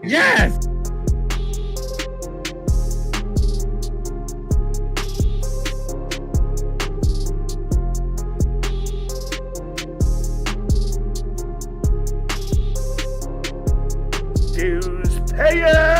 Yes. Dues payer.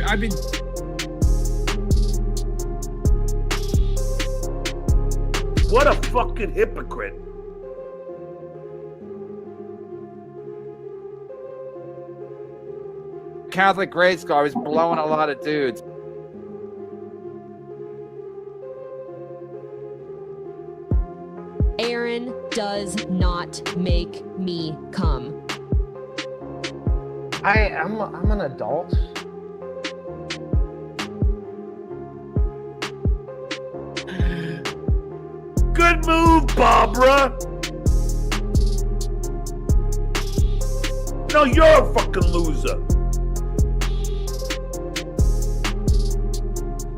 I've been. What a fucking hypocrite. Catholic grade school. I was blowing a lot of dudes. Aaron does not make me come. I'm an adult. Good move, Barbara. No, you're a fucking loser.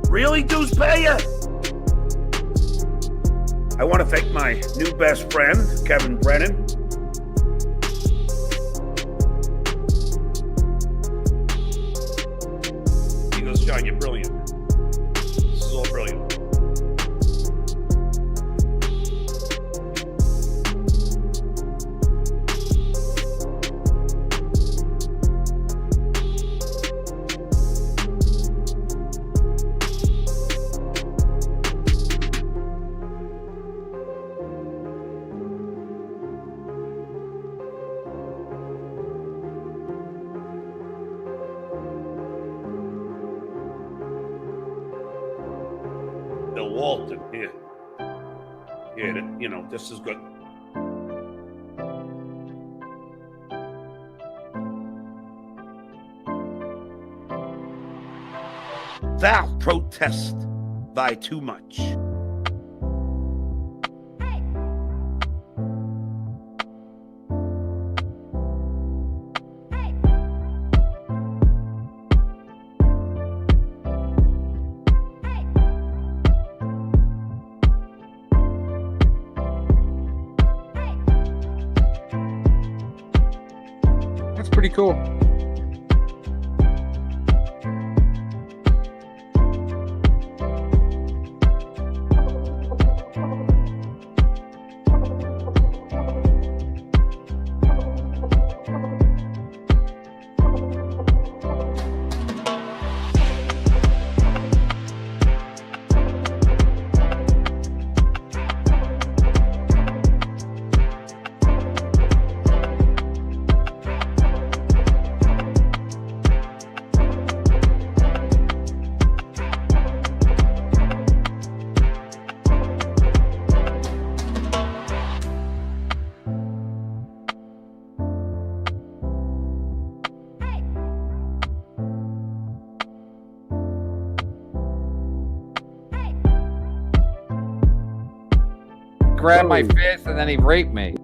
Really, dues payer? I want to thank my new best friend, Kevin Brennan. He goes, John, you're brilliant. This is all brilliant. Walton, here. Here, you know, this is good. Thou protest thy too much. Pretty cool. Grabbed my fist and then he raped me.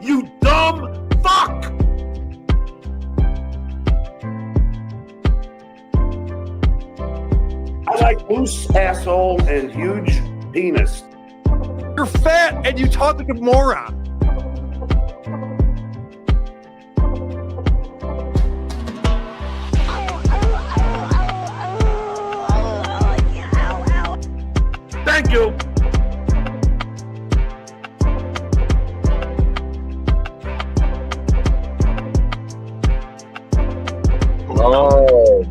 You dumb fuck! I like loose asshole and huge penis. You're fat and you talk like a moron. Thank you. Oh.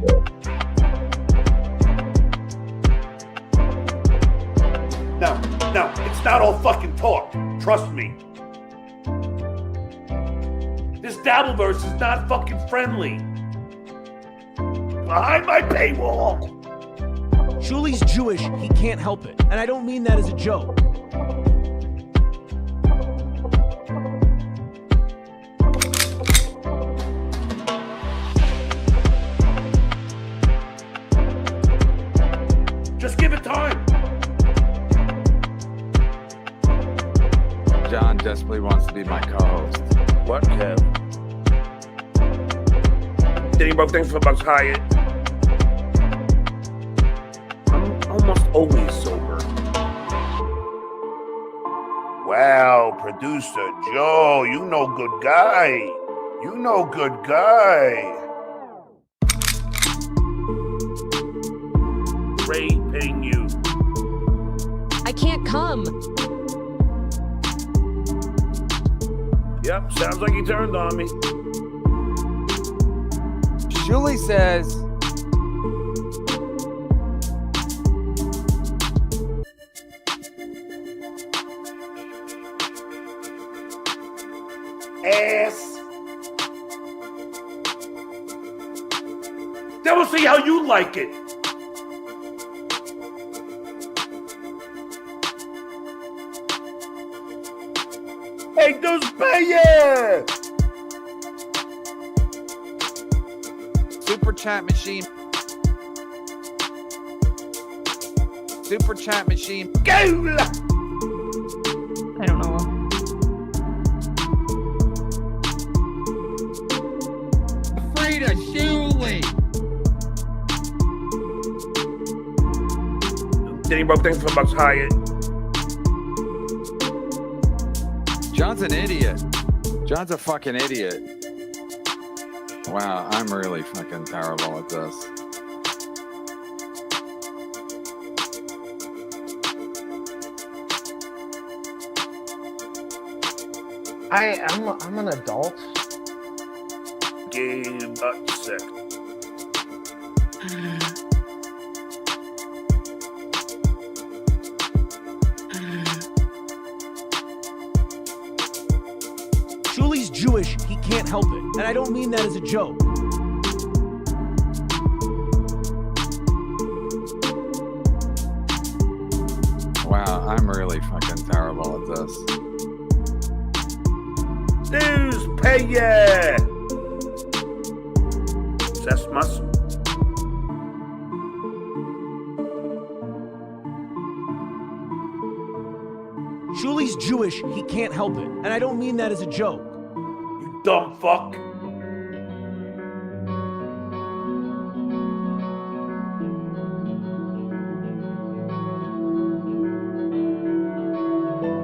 No, it's not all fucking talk. Trust me. This Dabbleverse is not fucking friendly. Behind my paywall. Shuli's Jewish, he can't help it. And I don't mean that as a joke. John desperately wants to be my co-host. What, Kev? Did you both think for Bucks Hyatt? I'm almost always sober. Wow, producer Joe, you know good guy. You know good guy. Raping you. I can't come. Yep, sounds like he turned on me. Shuli says, Ass. Then we'll see how you like it. Hey, those payers! super chat machine. Super chat machine. Go! I don't know. Frida Shuli. Did you both think for Bucks Hyatt? John's an idiot. John's a fucking idiot. Wow, I'm really fucking terrible at this. I'm an adult. Game but sick. Shuli's Jewish, he can't help it. And I don't mean that as a joke. Wow, I'm really fucking terrible at this. Dues payer! Sesmas. Shuli's Jewish, he can't help it. And I don't mean that as a joke. You dumb fuck.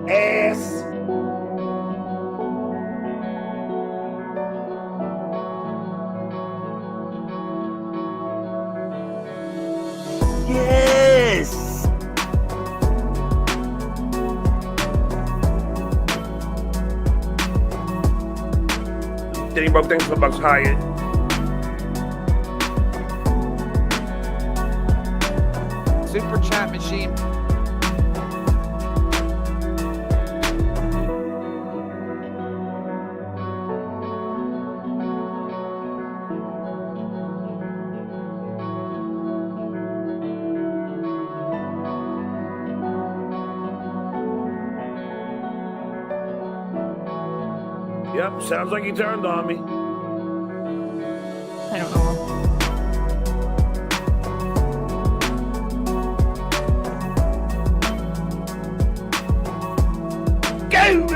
Ass. Yes. Did you both think for Bucks Hyatt? Super chat machine. Yep, sounds like he turned on me. I don't know. Go!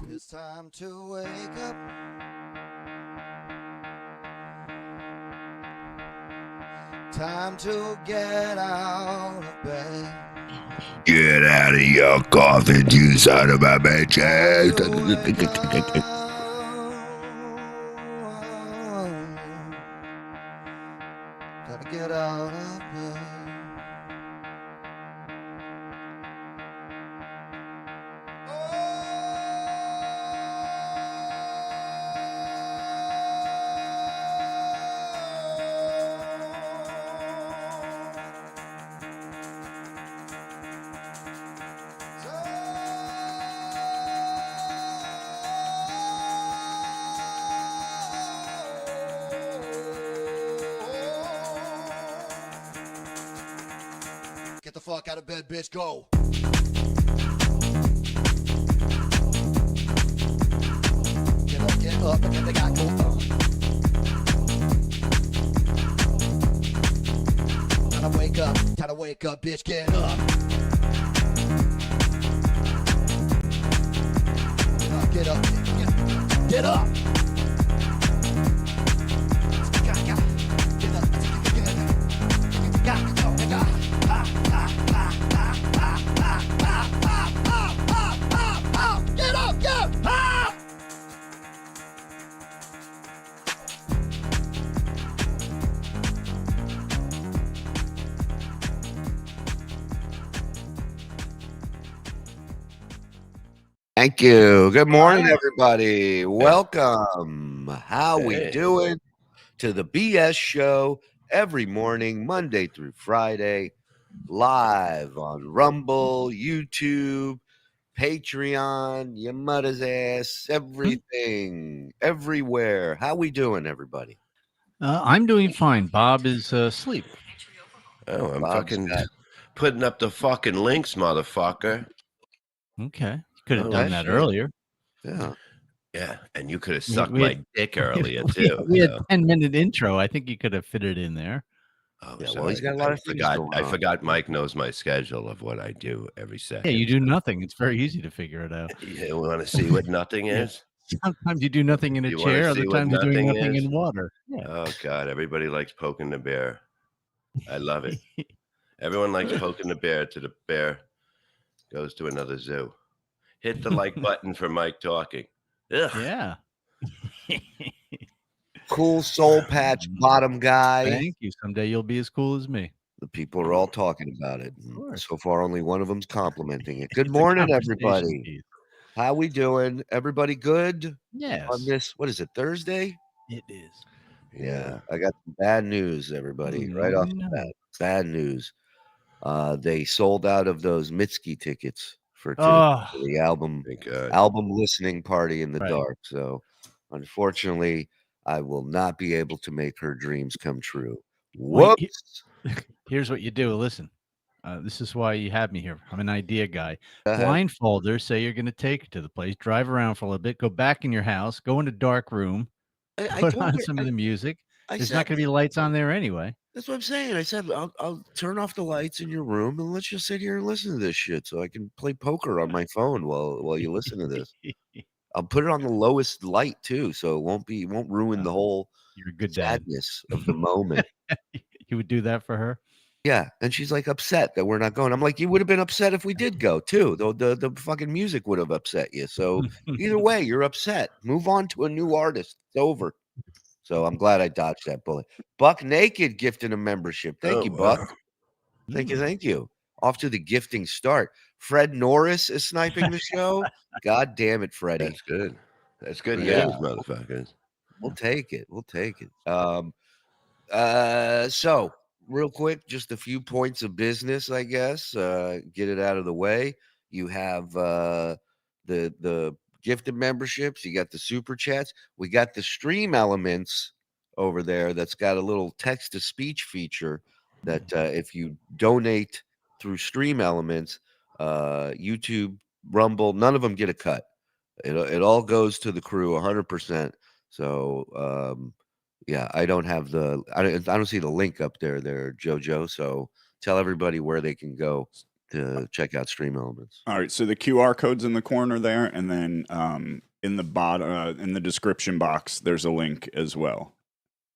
It's time to wake up. Time to get out of bed. Get out of your coffin, you son of a bitch. Gotta get out of bed. Get the fuck out of bed, bitch, go. Get up, and then they got go on. Time to wake up, bitch, get up. Get up, get up. Thank you. Good morning, everybody. Welcome. How we doing to the BS show every morning, Monday through Friday, live on Rumble, YouTube, Patreon, your mother's ass, everything, everywhere. How we doing, everybody? I'm doing fine. Bob is asleep. Oh, I'm Bob's fucking got- putting up the fucking links, motherfucker. Okay. You could have Oh, done that shit. earlier. Yeah. Yeah, and you could have sucked we had- my dick earlier, we, too. we had so. 10-minute intro. I think you could have fit it in there. Oh, Yeah, well, sorry. he's got a lot of things going I on. forgot Mike knows my schedule of what I do every second. Yeah, you do nothing. It's very easy to figure it out. You want to see what nothing Yeah. is? Sometimes you do nothing in a You wanna chair. see Other what times you're doing nothing nothing is? in water. Yeah. Oh, God. Everybody likes poking the bear. I love it. Everyone likes poking the bear till the bear goes to another zoo. Hit the like button for Mike talking. Ugh. Yeah. Cool soul patch bottom guy. Thank you. Someday you'll be as cool as me. The people are all talking about it. Of course. So far, only one of them's complimenting it. Good It's a morning, conversation everybody. piece. How we doing? Everybody good Yes. on this? What is it, Thursday? It is. Yeah. I got some bad news, everybody. Right off the bat. Bad news. They sold out of those Mitski tickets for the album Thank God. album listening party in the Right. dark. So unfortunately, I will not be able to make her dreams come true. Well, Whoops. Here's what you do. Listen, this is why you have me here. I'm an idea guy. Go ahead. Blindfold her, say you're going to take her to the place, drive around for a little bit, go back in your house, go in a dark room, I put told on her- some of the music. I There's said- not going to be lights on there anyway. That's what I'm saying. I said I'll turn off the lights in your room and let's just sit here and listen to this shit so I can play poker on my phone while you listen to this. I'll put it on the lowest light too, so it won't ruin the whole You're a good dad. sadness of the moment. You would do that for her? Yeah, and she's like upset that we're not going. I'm like, you would have been upset if we did go too. The fucking music would have upset you. So either way, you're upset. Move on to a new artist. It's over. So I'm glad I dodged that bullet. Buck Naked gifting a membership. Thank you, Buck. wow. Thank you. Off to the gifting start. Fred Norris is sniping the show. God damn it, Freddie. That's good. That's good Yeah. news, motherfuckers. We'll take it. So real quick, just a few points of business, I guess. Get it out of the way. You have the gifted memberships, you got the super chats, we got the stream elements over there that's got a little text to speech feature that if you donate through stream elements, YouTube, Rumble, none of them get a cut. It all goes to the crew 100%. So yeah, I don't have I don't see the link up there, Jojo. So tell everybody where they can go to check out stream elements. All right, so the QR code's in the corner there, and then in the bottom, in the description box, there's a link as well.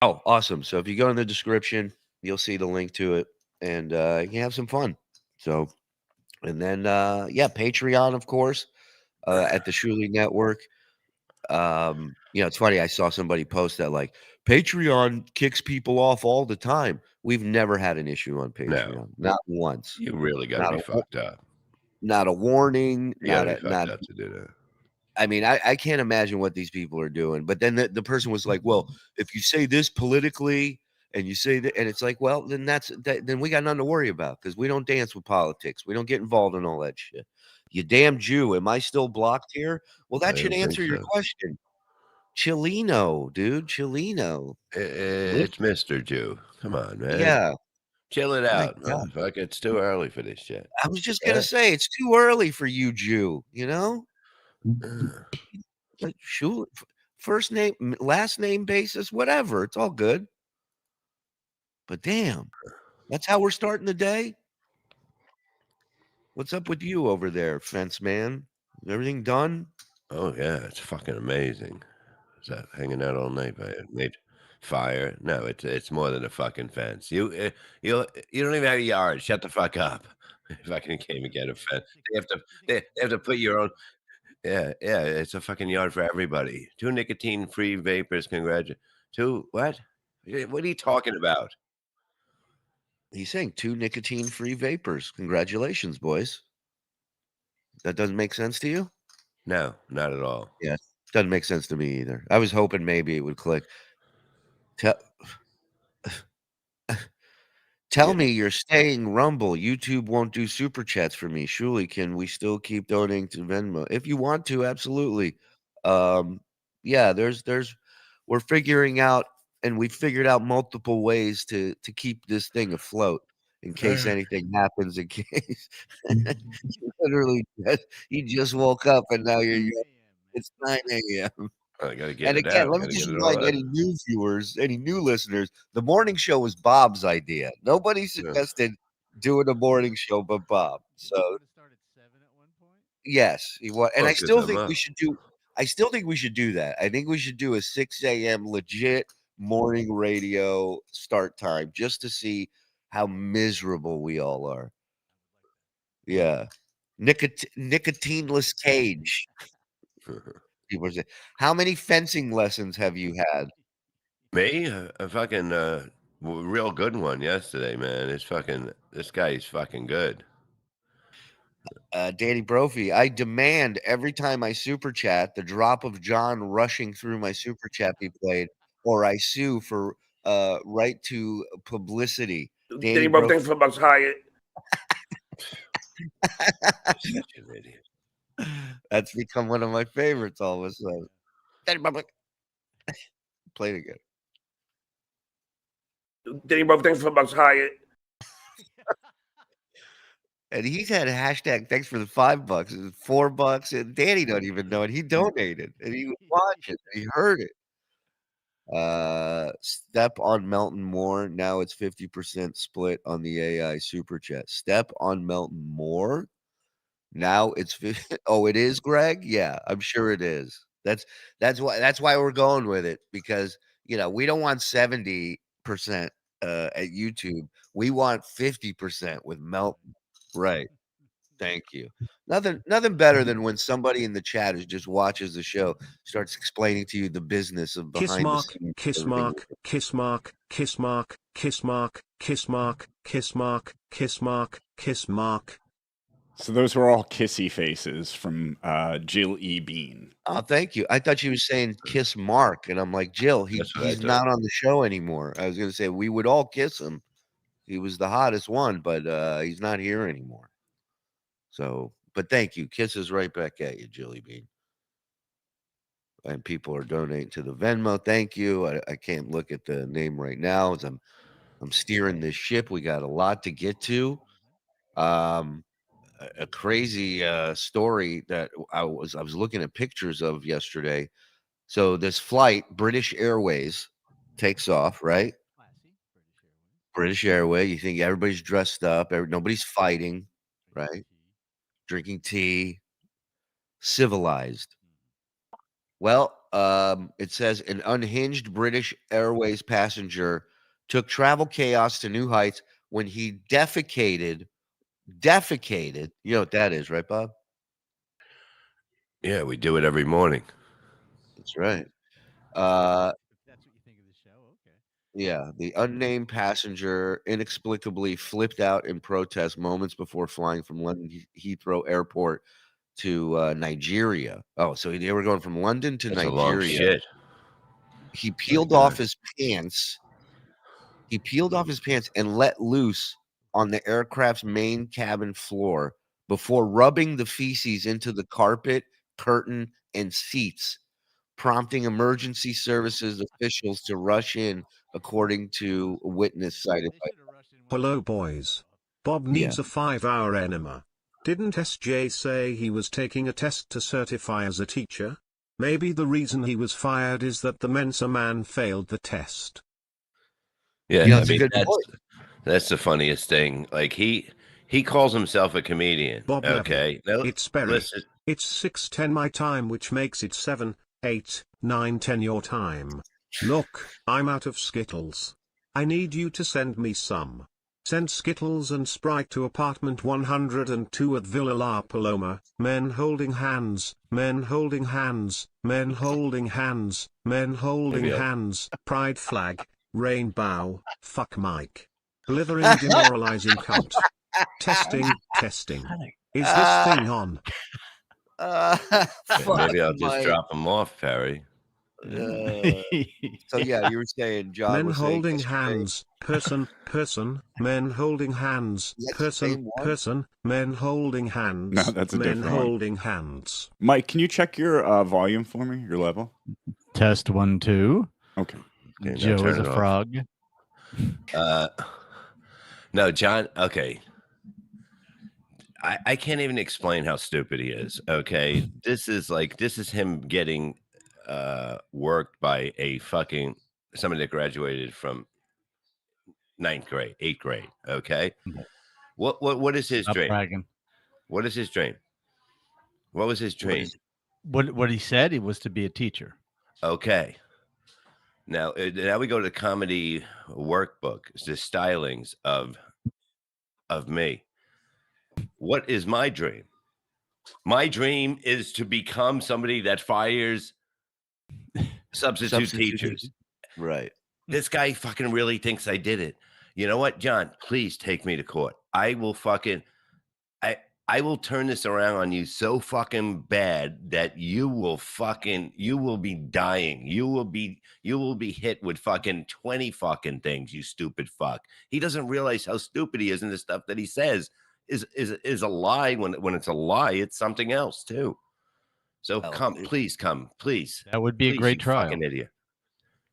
Oh, awesome! So if you go in the description, you'll see the link to it, and you can have some fun. So And then, yeah, Patreon, of course, at the Shuli Network. It's funny. I saw somebody post that like Patreon kicks people off all the time. We've never had an issue on No, Patreon, not once. you really got to Not be a fucked up. not a warning. You got Not to be a fucked not. up to do that. I mean, I can't imagine what these people are doing. But then the person was like, "Well, if you say this politically." And you say that, and it's like, well, then then we got nothing to worry about because we don't dance with politics. We don't get involved in all that shit. You damn Jew. Am I still blocked here? Well, I that should don't think answer your so. question. Chileno, dude. Chileno. It's Mr. Jew. Come on, man. Yeah. Chill it My out. God. Fuck, it's too early for this shit. I was just gonna say it's too early for you, Jew, you know? Like Shul first name, last name basis, whatever. It's all good. But damn, that's how we're starting the day. What's up with you over there, fence man? Everything done? Oh yeah, it's fucking amazing. Is that hanging out all night by fire? No, it's more than a fucking fence. You don't even have a yard. Shut the fuck up. Fucking came and get a fence. They have to put your own. Yeah. It's a fucking yard for everybody. 2 nicotine-free vapors. Two what? What are you talking about? He's saying 2 nicotine-free vapors. Congratulations, boys. That doesn't make sense to you? No, not at all. Yeah, doesn't make sense to me either. I was hoping maybe it would click. Tell Yeah. me you're staying Rumble. YouTube won't do super chats for me. Shuli, can we still keep donating to Venmo? If you want to, absolutely. Yeah, we're figuring out, and we figured out multiple ways to keep this thing afloat in case anything happens. In case literally, you just woke up and now it's 9 a.m. I gotta get And it again, out. let me Gotta just get it remind on. any new viewers, any new listeners, the morning show was Bob's idea. Nobody Yeah. suggested doing a morning show but Bob. So yes, he was, and Well, I 'cause still I'm think we up. should do. I still think we should do that. I think we should do a 6 a.m. legit morning radio start time just to see how miserable we all are. Yeah, nicotineless cage. People are saying, how many fencing lessons have you had? Me? A fucking real good one yesterday, man. This guy is fucking good. Danny Brophy, I demand every time I super chat, the drop of John rushing through my super chat be played, or I sue for right to publicity. Danny Brophy. Thanks for bucks Hyatt. You're such an idiot. That's become one of my favorites all of a sudden. Danny Brophy. Play it again. Danny Brophy, thanks for bucks Hyatt. And he's had a hashtag thanks for the $5. It's $4, and Danny don't even know it. He donated and he was watching. And he heard it. Step on Melton Moore. Now it's 50% split on the AI super chat. Step on Melton Moore. Now it's 50. Oh, it is, Greg? Yeah, I'm sure it is. That's why we're going with it, because we don't want 70% at YouTube. We want 50% with Melton. Right. Thank you. Nothing better than when somebody in the chat who just watches the show starts explaining to you the business of Kiss behind the mark, scenes. kiss everything. mark, kiss mark, kiss mark, kiss mark, kiss mark, kiss mark, kiss mark, kiss mark. So those were all kissy faces from Jill E. Bean. Oh, thank you. I thought she was saying kiss Mark, and I'm like, Jill, That's what I he's thought. not on the show anymore. I was gonna say we would all kiss him. He was the hottest one, but he's not here anymore. So, but thank you. Kisses right back at you, Jilly Bean. And people are donating to the Venmo. Thank you. I can't look at the name right now as I'm steering this ship. We got a lot to get to. A crazy story that I was looking at pictures of yesterday. So this flight, British Airways, takes off, right? British Airways. You think everybody's dressed up, nobody's fighting, right? Drinking tea, civilized. Well, it says an unhinged British Airways passenger took travel chaos to new heights when he defecated defecated. You know what that is, right, Bob? Yeah, we do it every morning. That's right. That's what you think of the show. Okay. Yeah, the unnamed passenger inexplicably flipped out in protest moments before flying from London Heathrow Airport to Nigeria. Oh, so they were going from London to That's a long Nigeria. shit. He peeled off his pants. He peeled off his pants and let loose on the aircraft's main cabin floor before rubbing the feces into the carpet, curtain, and seats, prompting emergency services officials to rush in, according to a witness cited by. Hello, boys. Bob Yeah. needs a 5-hour enema. Didn't SJ say he was taking a test to certify as a teacher? Maybe the reason he was fired is that the Mensa man failed the test. Yeah, You know, I that's a mean good point. that's the funniest thing. Like he calls himself a comedian. Bob Okay, Levy. now It's Perry. listen. It's 6:10 my time, which makes it 7, 8, 9, 10 your time. Look, I'm out of Skittles. I need you to send me some. Send Skittles and Sprite to apartment 102 at Villa La Paloma. Men holding hands, men holding hands, men holding hands, men holding Maybe I'll- hands. Pride flag, rainbow, fuck Mike. Blithering demoralizing cunt. Testing, testing. Is this thing on? Maybe I'll just Mike. drop him off, Perry. So yeah, you were saying John Men was saying holding yesterday- hands, person, men holding hands, That's the same one? person, men holding hands, No, that's a men different one. holding hands. Mike, can you check your volume for me? Your level? Test 1, 2. Okay. Okay, now Joe turn is a it off. frog. No, John. Okay, I can't even explain how stupid he is. Okay, this is him getting worked by a fucking somebody that graduated from 9th grade, 8th grade. Okay, what is his Stop dream? bragging. What is his dream? What was his dream? What he said, it was to be a teacher. Okay. Now we go to the comedy workbook. It's the stylings of me. What is my dream? My dream is to become somebody that fires substitute teachers. Right. This guy fucking really thinks I did it. You know what, John? Please take me to court. I will turn this around on you so fucking bad that you will be dying. You will be hit with fucking 20 fucking things, you stupid fuck. He doesn't realize how stupid he is, and the stuff that he says is a lie. When it's a lie, it's something else too. So please come. That would be a Please, great you trial. fucking idiot.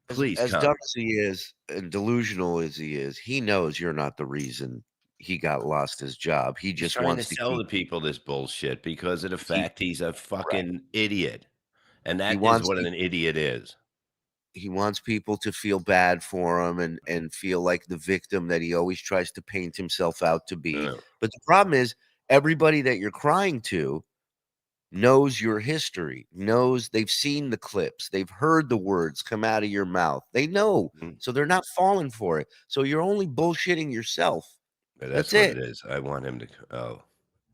Please as come. dumb as he is and delusional as he is, he knows you're not the reason he lost his job. He He's just trying wants to to sell keep, the people this bullshit because of the fact he's a fucking idiot. And that is wants what to- an idiot is. he wants people to feel bad for him and feel like the victim that he always tries to paint himself out to be. Yeah. But the problem is everybody that you're crying to knows your history, knows they've seen the clips, they've heard the words come out of your mouth. They know. Mhm. So they're not falling for it. So you're only bullshitting yourself. But That's what it. it is. I want him to. Oh,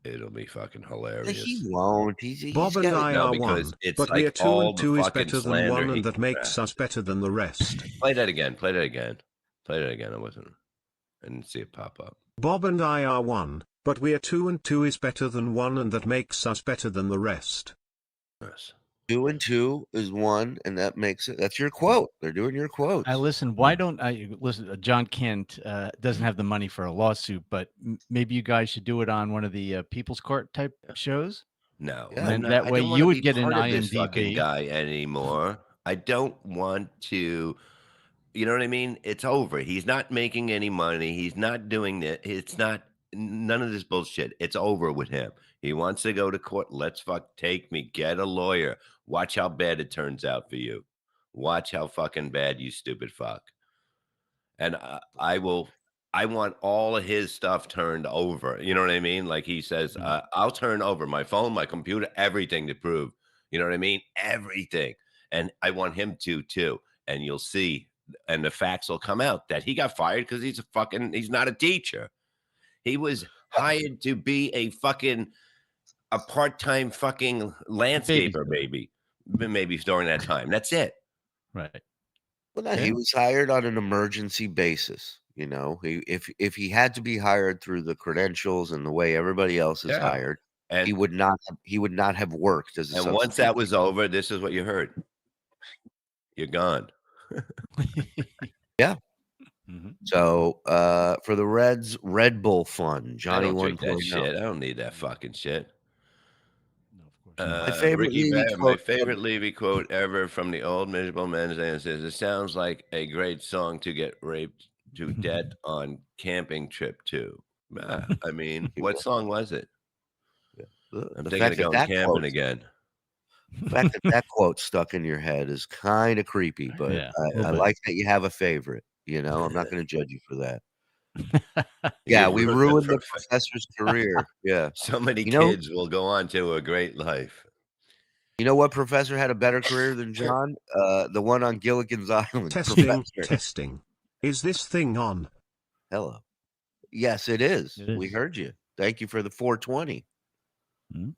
it'll be fucking hilarious. He won't. He's Bob and got, I No, are because one, it's but like we're 2 all and the 2 is fucking better than slander 1, he and that makes crafted. us better than the rest. Play that again. Play that again. Play that again. I didn't see it pop up. Bob and I are one, but we're 2 and 2 is better than 1, and that makes us better than the rest. Yes. 2 and 2 is 1, and that makes it. That's your quote. They're doing your quotes. I listen. Why don't I listen? John Kent doesn't have the money for a lawsuit, but maybe you guys should do it on one of the People's Court type shows. No, Yeah. I'm And not- that I way don't you wanna would be get an part of this fucking IMDb. guy anymore. I don't want to. You know what I mean? It's over. He's not making any money. He's not doing it. It's not none of this bullshit. It's over with him. He wants to go to court. Let's take me. Get a lawyer. Watch how bad it turns out for you. Watch how fucking bad, you stupid fuck. And I want all of his stuff turned over. You know what I mean? Like he says, I'll turn over my phone, my computer, everything to prove. You know what I mean? Everything. And I want him to too. And you'll see. And the facts will come out that he got fired because he's not a teacher. He was hired to be a part-time fucking landscaper, maybe during that time. That's it. Right. Well, no, he was hired on an emergency basis. You know, if he had to be hired through the credentials and the way everybody else is Yeah. hired, And he would not have worked as a and once substitute that was teacher. over, this is what you heard. You're gone. Yeah. Mhm. So for the Reds, Red Bull Fund, I Johnny don't drink that 1.0. shit. I don't need that fucking shit. No, of course not. My favorite Ricky Levy Bear, my quote favorite Levy quote ever from the old Miserable Men's Day says, "It sounds like a great song to get raped to death on camping trip to." I mean, what song was it? I'm the thinking fact of that going that camping quote, again. the fact that that quote stuck in your head is kind of creepy, but Yeah, a little I bit. like that you have a favorite. You know, I'm not going to judge you for that. You Yeah, we ruined the for- professor's career. Yeah. So many You know, kids will go on to a great life. you know what professor had a better career than John? The one on Gilligan's Island. Testing, Professor. testing. Is this thing on? Hello. Yes, it is. It We is. heard you. Thank you for the 420. Mhm.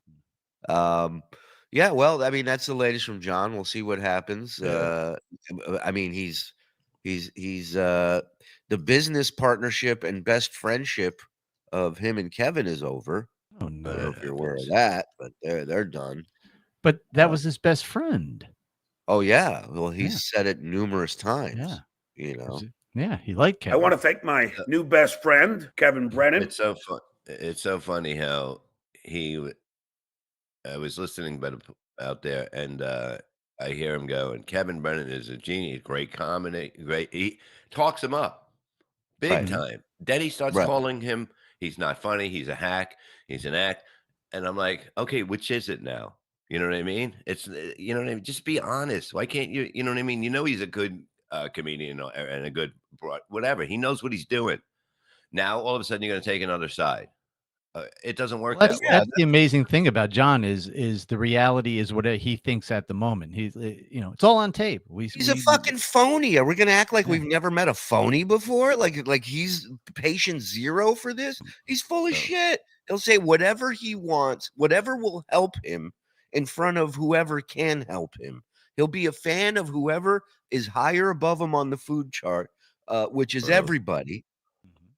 Yeah, well, I mean, that's the latest from John. We'll see what happens. Yeah. I mean, he's the business partnership and best friendship of him and Kevin is over. Oh I don't no! know if you're aware of that, but they're done. But that was his best friend. Oh yeah, well, he's Yeah. said it numerous times. Yeah. You know, Yeah, he liked I Kevin. want to thank my new best friend, Kevin Brennan. It's so fun. It's so funny how I was listening out there, and I hear him go, and Kevin Brennan is a genius, great comedy, great. He talks him up big Right. time. Then he starts Right. calling him. He's not funny. He's a hack. He's an act. And I'm like, okay, which is it now? You know what I mean? It's you know what I mean. Just be honest. Why can't you? You know what I mean? You know he's a good comedian and a good whatever. He knows what he's doing. Now all of a sudden you're going to take another side. It doesn't work Well, that way. that's the amazing thing about John is the reality is what he thinks at the moment. He's it's all on tape. He's a fucking phony. Are we gonna act like we've never met a phony before? Like he's patient zero for this? He's full of shit. He'll say whatever he wants, whatever will help him in front of whoever can help him. He'll be a fan of whoever is higher above him on the food chart, which is everybody.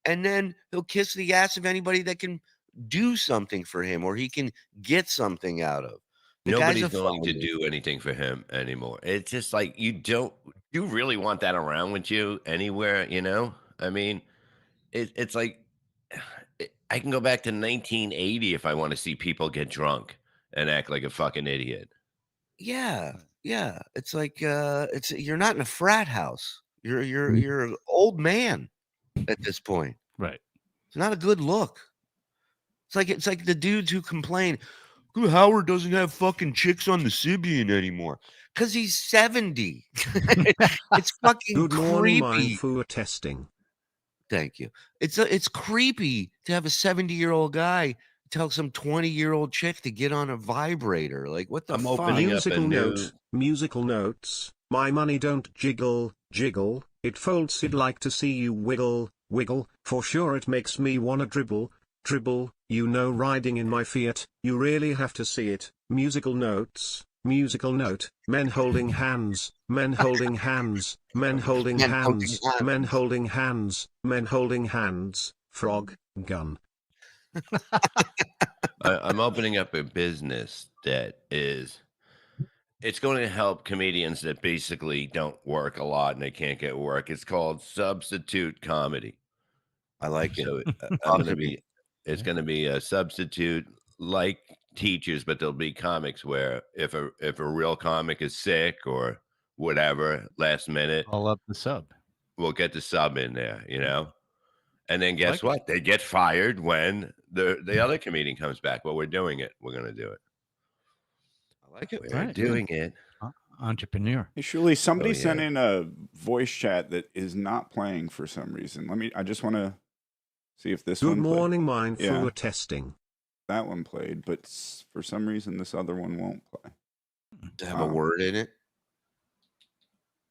And then he'll kiss the ass of anybody that can do something for him or he can get something out of. The guy's Nobody's a going to phony. do anything for him anymore. It's just like you really want that around with you anywhere, you know? I mean, it's like I can go back to 1980 if I want to see people get drunk and act like a fucking idiot. Yeah, yeah. It's like it's you're not in a frat house. You're an old man at this point. Right. It's not a good look. It's like the dudes who complain, "Ooh, Howard doesn't have fucking chicks on the Sibian anymore because he's 70. It's fucking Good morning, mine creepy. for testing. Thank you. It's creepy to have a 70-year-old guy tell some 20-year-old chick to get on a vibrator. Like, what the I'm fuck? opening up a Musical new note, musical notes. My money don't jiggle, jiggle. It folds. I'd like to see you wiggle, wiggle. For sure it makes me wanna dribble, dribble. You know, riding in my Fiat. You really have to see it. Musical notes. Musical note, men holding hands, men holding hands, men holding Men holding hands, hands. men holding hands, men holding hands, frog, gun. I'm opening up a business that it's going to help comedians that basically don't work a lot and they can't get work. It's called substitute comedy. I like it. So Awesome. it's going to be a substitute like teachers, but there'll be comics where if a real comic is sick or whatever, last minute, All up the sub. we'll get the sub in there, you know? And then guess Like what? They get fired when the other comedian comes back. Well, we're doing it. We're going to do it. I like it. We're Right. doing it. Entrepreneur. Hey, Shuli, somebody Oh, sent yeah. in a voice chat that is not playing for some reason. I just want to see if this Good one played. morning, mine Yeah. for testing. That one played, but for some reason this other one won't play. To have a word in it.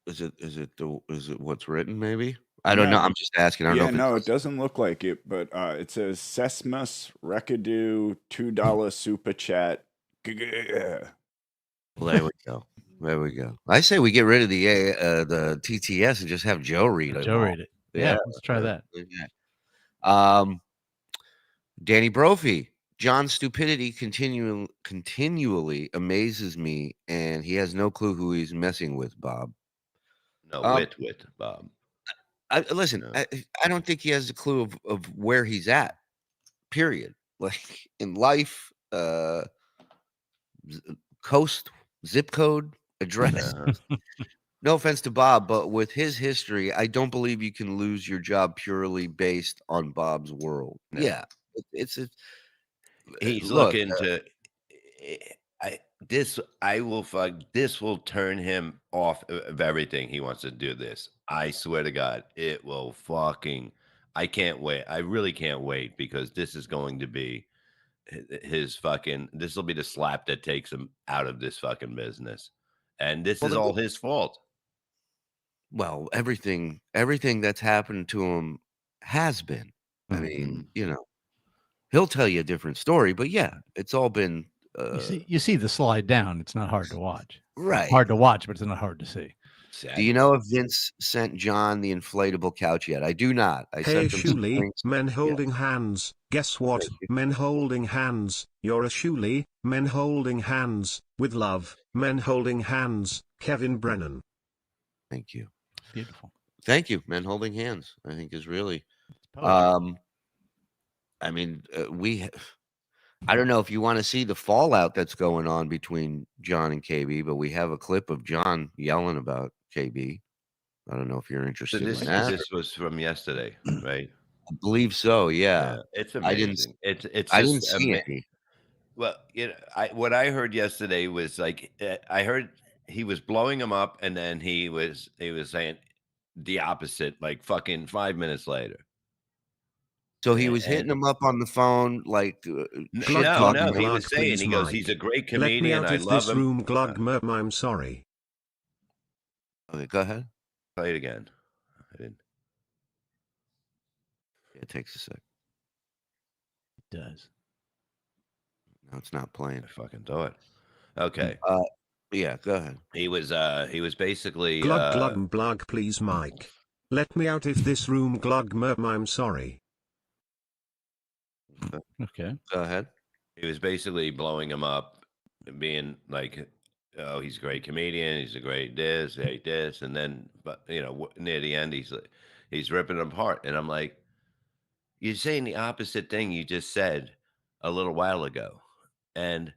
Is it what's written? Maybe I don't know. No. I'm just asking. I don't know. Yeah, If no, it's it doesn't look like it, but it says Sesmus Recadu $2 super chat. Well, there we go. There we go. I say we get rid of the TTS and just have Joe read it. Joe read it. Yeah, let's try that. Danny Brophy. John's stupidity continually amazes me, and he has no clue who he's messing with, Bob. No, wit, Bob. Listen, No. I don't think he has a clue of where he's at, period. Like in life, coast, zip code, address. No offense to Bob, but with his history, I don't believe you can lose your job purely based on Bob's world. No. Yeah, it's He's look, looking to. This will turn him off of everything he wants to do. This, I swear to God, it will fucking. I can't wait. I really can't wait because this is going to be his fucking. This will be the slap that takes him out of this fucking business, and this is all his fault. Well, everything that's happened to him has been. I mean, he'll tell you a different story, but yeah, it's all been. You see the slide down. It's not hard to watch. Right. Hard to watch, but it's not hard to see. Do you know if Vince sent John the inflatable couch yet? I do not. I Hey, sent him some Shuli, things. men holding hands. Guess what? Men holding hands. You're a Shuli. Men holding hands. With love. Men holding hands. Kevin Brennan. Thank you. Beautiful. Thank you. Men holding hands, I think, is really. I mean, I don't know if you want to see the fallout that's going on between John and KB, but we have a clip of John yelling about KB. I don't know if you're interested in that. This was from yesterday, right? I believe so. Yeah. It's amazing. I didn't see any. Well, what I heard yesterday was like I heard he was blowing him up, and then he was saying the opposite, like fucking 5 minutes later. So he was hitting him up on the phone, like no, he was saying, he goes, he's a great comedian. Let me out I of love this him. room, glug merm, I'm sorry. Okay, go ahead. Play it again. I didn't. It takes a sec. It does. No, it's not playing. I fucking do it. Okay. Yeah, go ahead. He was basically glug blug, please, Mike. Let me out of this room, glug merm, I'm sorry. Okay. Go ahead. He was basically blowing him up and being like, oh, he's a great comedian, he's a great this, and then, but near the end, he's ripping him apart, and I'm like, you're saying the opposite thing you just said a little while ago, and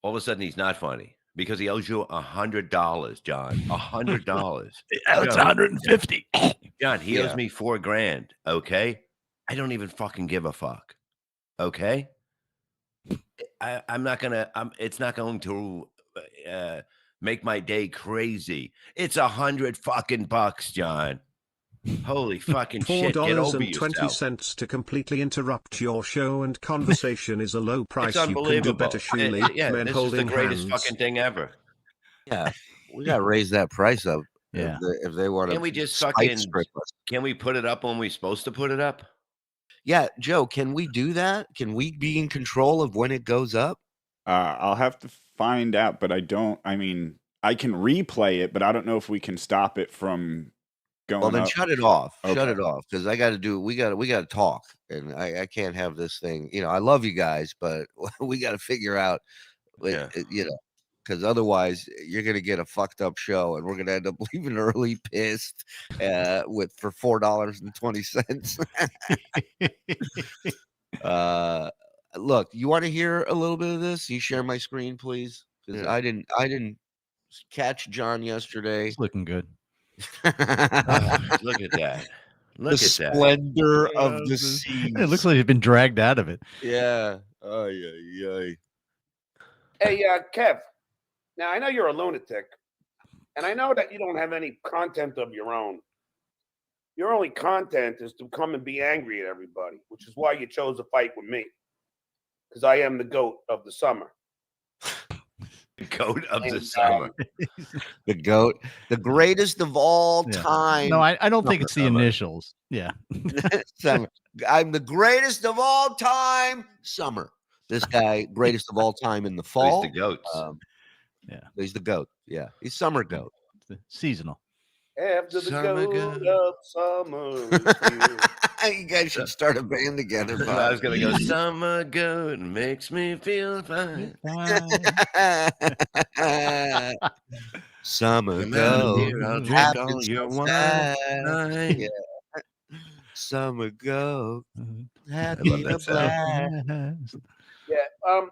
all of a sudden he's not funny because he owes you $100, John. $100. That's 150. John, he owes me $4,000. Okay, I don't even fucking give a fuck. Okay, I'm not gonna. It's not going to make my day crazy. It's $100 fucking bucks, John. Holy fucking shit! Get over yourself. $4.20 to completely interrupt your show and conversation is a low price. It's You can unbelievable. do better, Shuli. Men this holding is the greatest hands. fucking thing ever. Yeah, we got to raise that price up. Yeah. If they want to. Can we just fucking? Can we put it up when we're supposed to put it up? Yeah, Joe, can we do that? Can we be in control of when it goes up? I'll have to find out, but I mean, I can replay it, but I don't know if we can stop it from going Well, then up. shut it off. Okay. Shut it off, because I got to do. We got to talk, and I can't have this thing. I love you guys, but we got to figure out. Because otherwise you're gonna get a fucked up show, and we're gonna end up leaving early, pissed, for $4.20. Look, you want to hear a little bit of this? You share my screen, please, because I didn't catch John yesterday. It's looking good. Look at that. Look The at splendor of the sea. It looks like he's been dragged out of it. Yeah. Oh yeah. Hey, Kev. Now, I know you're a lunatic, and I know that you don't have any content of your own. Your only content is to come and be angry at everybody, which is why you chose to fight with me, because I am the GOAT of the summer. Goat of the And, summer. The goat, the greatest of all Yeah. time. No, I don't think it's the Summer. initials. Yeah. Summer. I'm the greatest of all time. Summer. This guy, greatest of all time in the He's fall. the goats. Yeah. He's the goat. Yeah, he's summer goat. Seasonal. after the Summer goat goat. of summer is here. You guys should start a band together, I Bob. was gonna go. Summer goat makes me feel fine. Summer Come out goat. here, I'll drink happens all your so wine. fast. Yeah. Summer goat. Happy love to that sound. blast. Yeah. I'm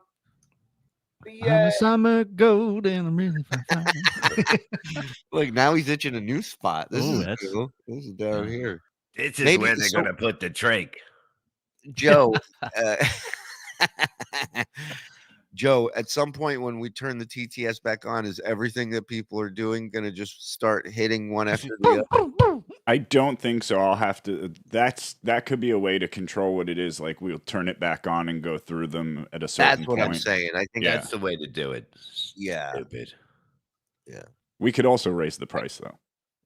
a summer goat and I'm really fine. Look, now he's itching a new spot. This Oh, is that's- cool. This is down here. This is Maybe where they're so- gonna put the drink. Joe. Joe, at some point when we turn the TTS back on, is everything that people are doing going to just start hitting one after the other? I don't think so. I'll have to. That could be a way to control what it is. Like we'll turn it back on and go through them at a certain That's what point. I'm saying. I think Yeah. That's the way to do it. Yeah. Stupid. We could also raise the price though.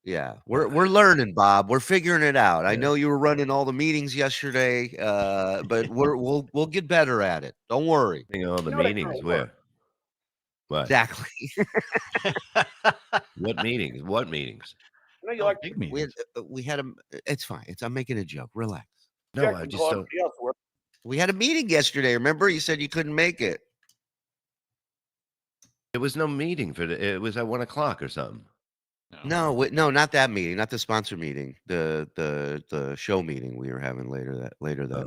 Yeah, we're learning, Bob. We're figuring it out. I know you were running all the meetings yesterday, but we'll get better at it. Don't worry. All the You know what I meetings kinda where? What? Exactly. What meetings? What meetings? I know you like Big we meetings. had a. It's fine. I'm making a joke. Relax. No, Jack I and just call don't. everybody else for it. We had a meeting yesterday. Remember, you said you couldn't make it. There was no meeting for the. It was at 1 o'clock or something. No, not that meeting, not the sponsor meeting. The show meeting we were having later that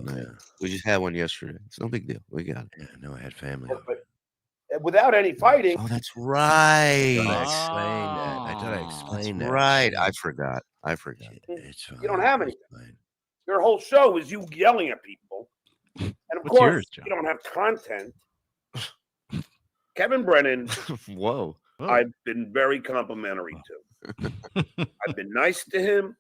night. Yeah. We just had one yesterday. It's no big deal. We got it. Yeah, no, I had family. But without any fighting, Oh, that's I right. thought I explained that. Right. I forgot. It's fine. you don't have it's anything. fine. Your whole show is you yelling at people. And of What's course, yours, John? you don't have content. Kevin Brennan, Whoa. I've been very complimentary to. I've been nice to him.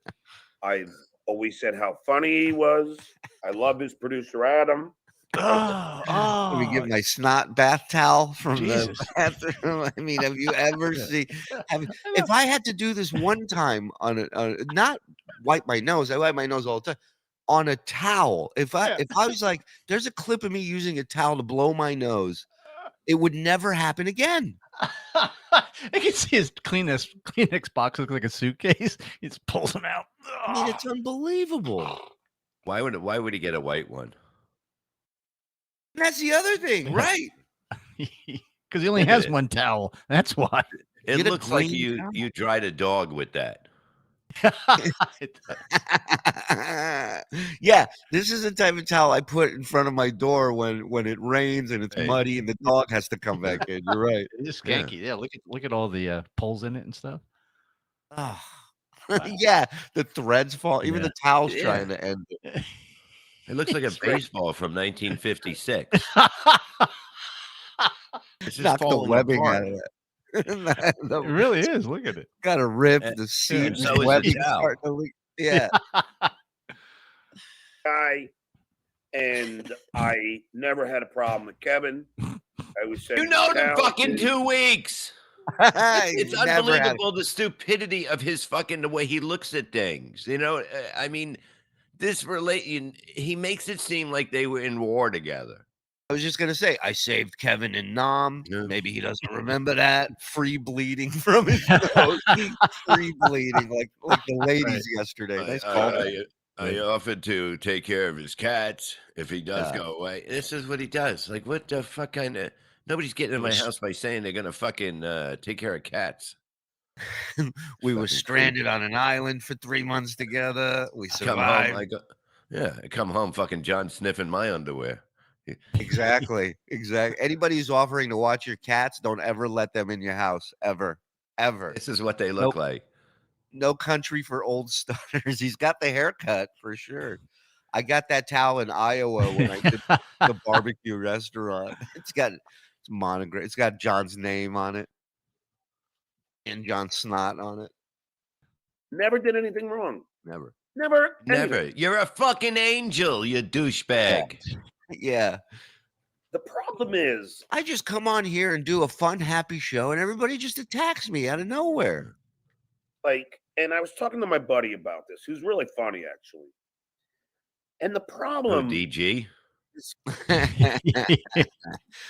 I've always said how funny he was. I love his producer, Adam. Let me get my snot bath towel from Jesus. the bathroom. I mean, have you ever seen? If I had to do this one time on not wipe my nose, I wipe my nose all the time on a towel. If I was like, there's a clip of me using a towel to blow my nose, it would never happen again. I can see his Kleenex box look like a suitcase. He just pulls them out. I mean, it's unbelievable. Why would he get a white one? That's the other thing, right? Because he only has one towel. That's why. It Get a looks like clean towel. you dried a dog with that. Yeah, this is the type of towel I put in front of my door when it rains and it's Hey. muddy and the dog has to come back in. You're right. It is skanky. Yeah, look at all the poles in it and stuff. Oh. Yeah, the threads fall. Even Yeah. the towel's Yeah. trying to end it. It looks like a It's great. baseball from 1956. It's just Knock the falling webbing apart. out of it. It really is. Look at it. Got a rip. And- The seam so is the webbing towel. starting to leak. Yeah. Guy, and I never had a problem with Kevin. I was saying You know the fucking 2 weeks. It's Never had- unbelievable the stupidity of his fucking the way he looks at things. You know, I mean, he makes it seem like they were in war together. I was just gonna say, I saved Kevin in Nam. Yeah. Maybe he doesn't remember that. Free bleeding from his nose. Free bleeding, like the ladies yesterday. Nice call. I offered to take care of his cats if he does Yeah. go away. This is what he does. Like, what the fuck kind of? Nobody's getting in my house by saying they're gonna fucking take care of cats. We were Fucking stranded on an island for 3 months together. We Come home, survived. I come home, fucking John sniffing my underwear. Exactly. Anybody who's offering to watch your cats, don't ever let them in your house. Ever. This is what they look Nope. like. No country for old stutters. He's got the haircut for sure. I got that towel in Iowa when I did the barbecue restaurant. It's monogram. It's got John's name on it and John Snot on it. Never did anything wrong. Never. Never. Never. anything. You're a fucking angel, you douchebag. Yeah. The problem is, I just come on here and do a fun, happy show, and everybody just attacks me out of nowhere. like, and I was talking to my buddy about this, who's really funny, actually. And the Who, problem DG? is,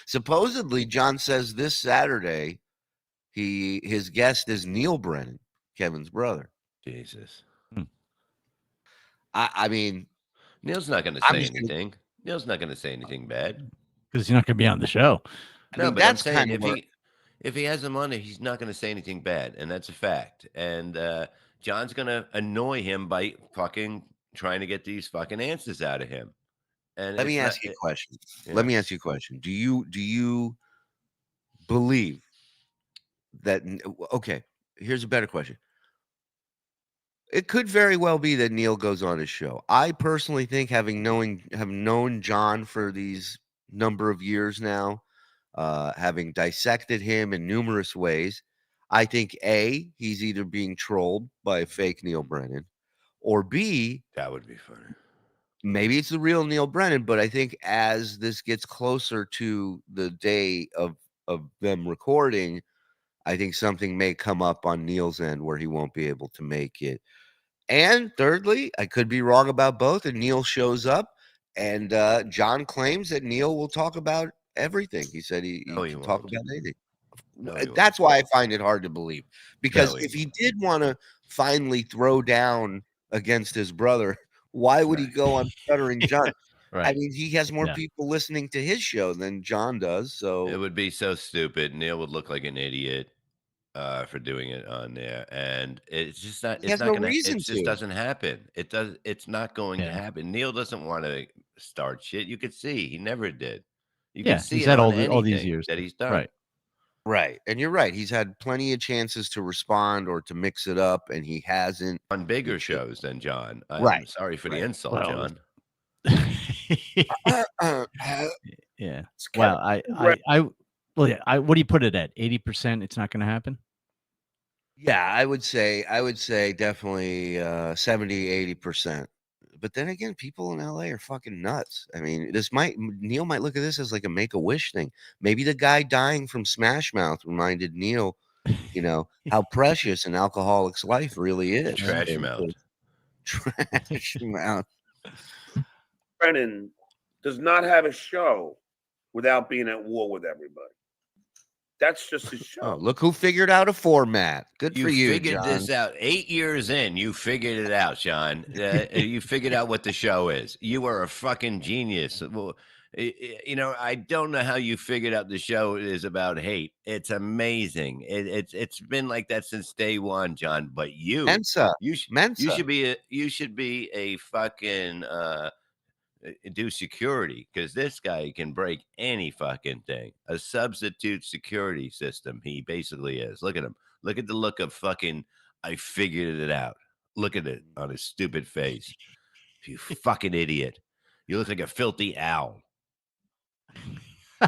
Supposedly, John says this Saturday, his guest is Neil Brennan, Kevin's brother. Jesus. I mean, Neil's not going to I'm say just gonna- anything. Neil's not going to say anything bad. Because you're not going to be on the show. I mean, But I'm that's saying kind of if he has him on it, he's not going to say anything bad, and that's a fact. And John's going to annoy him by fucking trying to get these fucking answers out of him. And Let me it's ask not- you a question. yeah. Let me ask you a question. Do you believe that? Okay, here's a better question. It could very well be that Neil goes on his show. I personally think, have known John for these number of years now, having dissected him in numerous ways, I think A, he's either being trolled by a fake Neil Brennan, or B, That would be funny. maybe it's the real Neil Brennan. But I think as this gets closer to the day of them recording, I think something may come up on Neil's end where he won't be able to make it. And thirdly, I could be wrong about both, and Neil shows up, and John claims that Neil will talk about everything. He said he No, he can talk won't. about anything. No, he That's why I find it hard to believe. Because No, he if he did want to finally throw down against his brother, why would he go on Stuttering John? I Right. mean, he has more Yeah. people listening to his show than John does. It So would be so stupid. Neil would look like an idiot for doing it on there, and it's just not. he It's has not no gonna. reason It just to. doesn't happen. It does. It's not going to Yeah. happen. Neil doesn't want to start shit. You could see he never did. You Yeah, can see he's it had on all these anything years. that he's done. Right. Right. And you're right. He's had plenty of chances to respond or to mix it up, and he hasn't. On bigger shows than John. I'm Right, sorry for the right. insult, Well, John. Yeah. it's Well, Kevin what do you put it at? 80%? It's not going to happen. Yeah, I would say definitely 70-80%. But then again, people in LA are fucking nuts. I mean, Neil might look at this as like a Make-A-Wish thing. Maybe the guy dying from Smash Mouth reminded Neil, how precious an alcoholic's life really is. Trash And mouth. Trash mouth. Brennan does not have a show without being at war with everybody. That's just his show. Oh, look who figured out a format. Good for you, figured John. this out 8 years in. You figured it out, Sean. You figured out what the show is. You are a fucking genius. Well, I don't know how you figured out the show is about hate. It's amazing. It's been like that since day one, John. But Mensa. you should be a fucking do security, because this guy can break any fucking thing. A substitute security system. He basically is. Look at him. Look at the look of fucking, I figured it out. Look at it on his stupid face. You fucking idiot. You look like a filthy owl.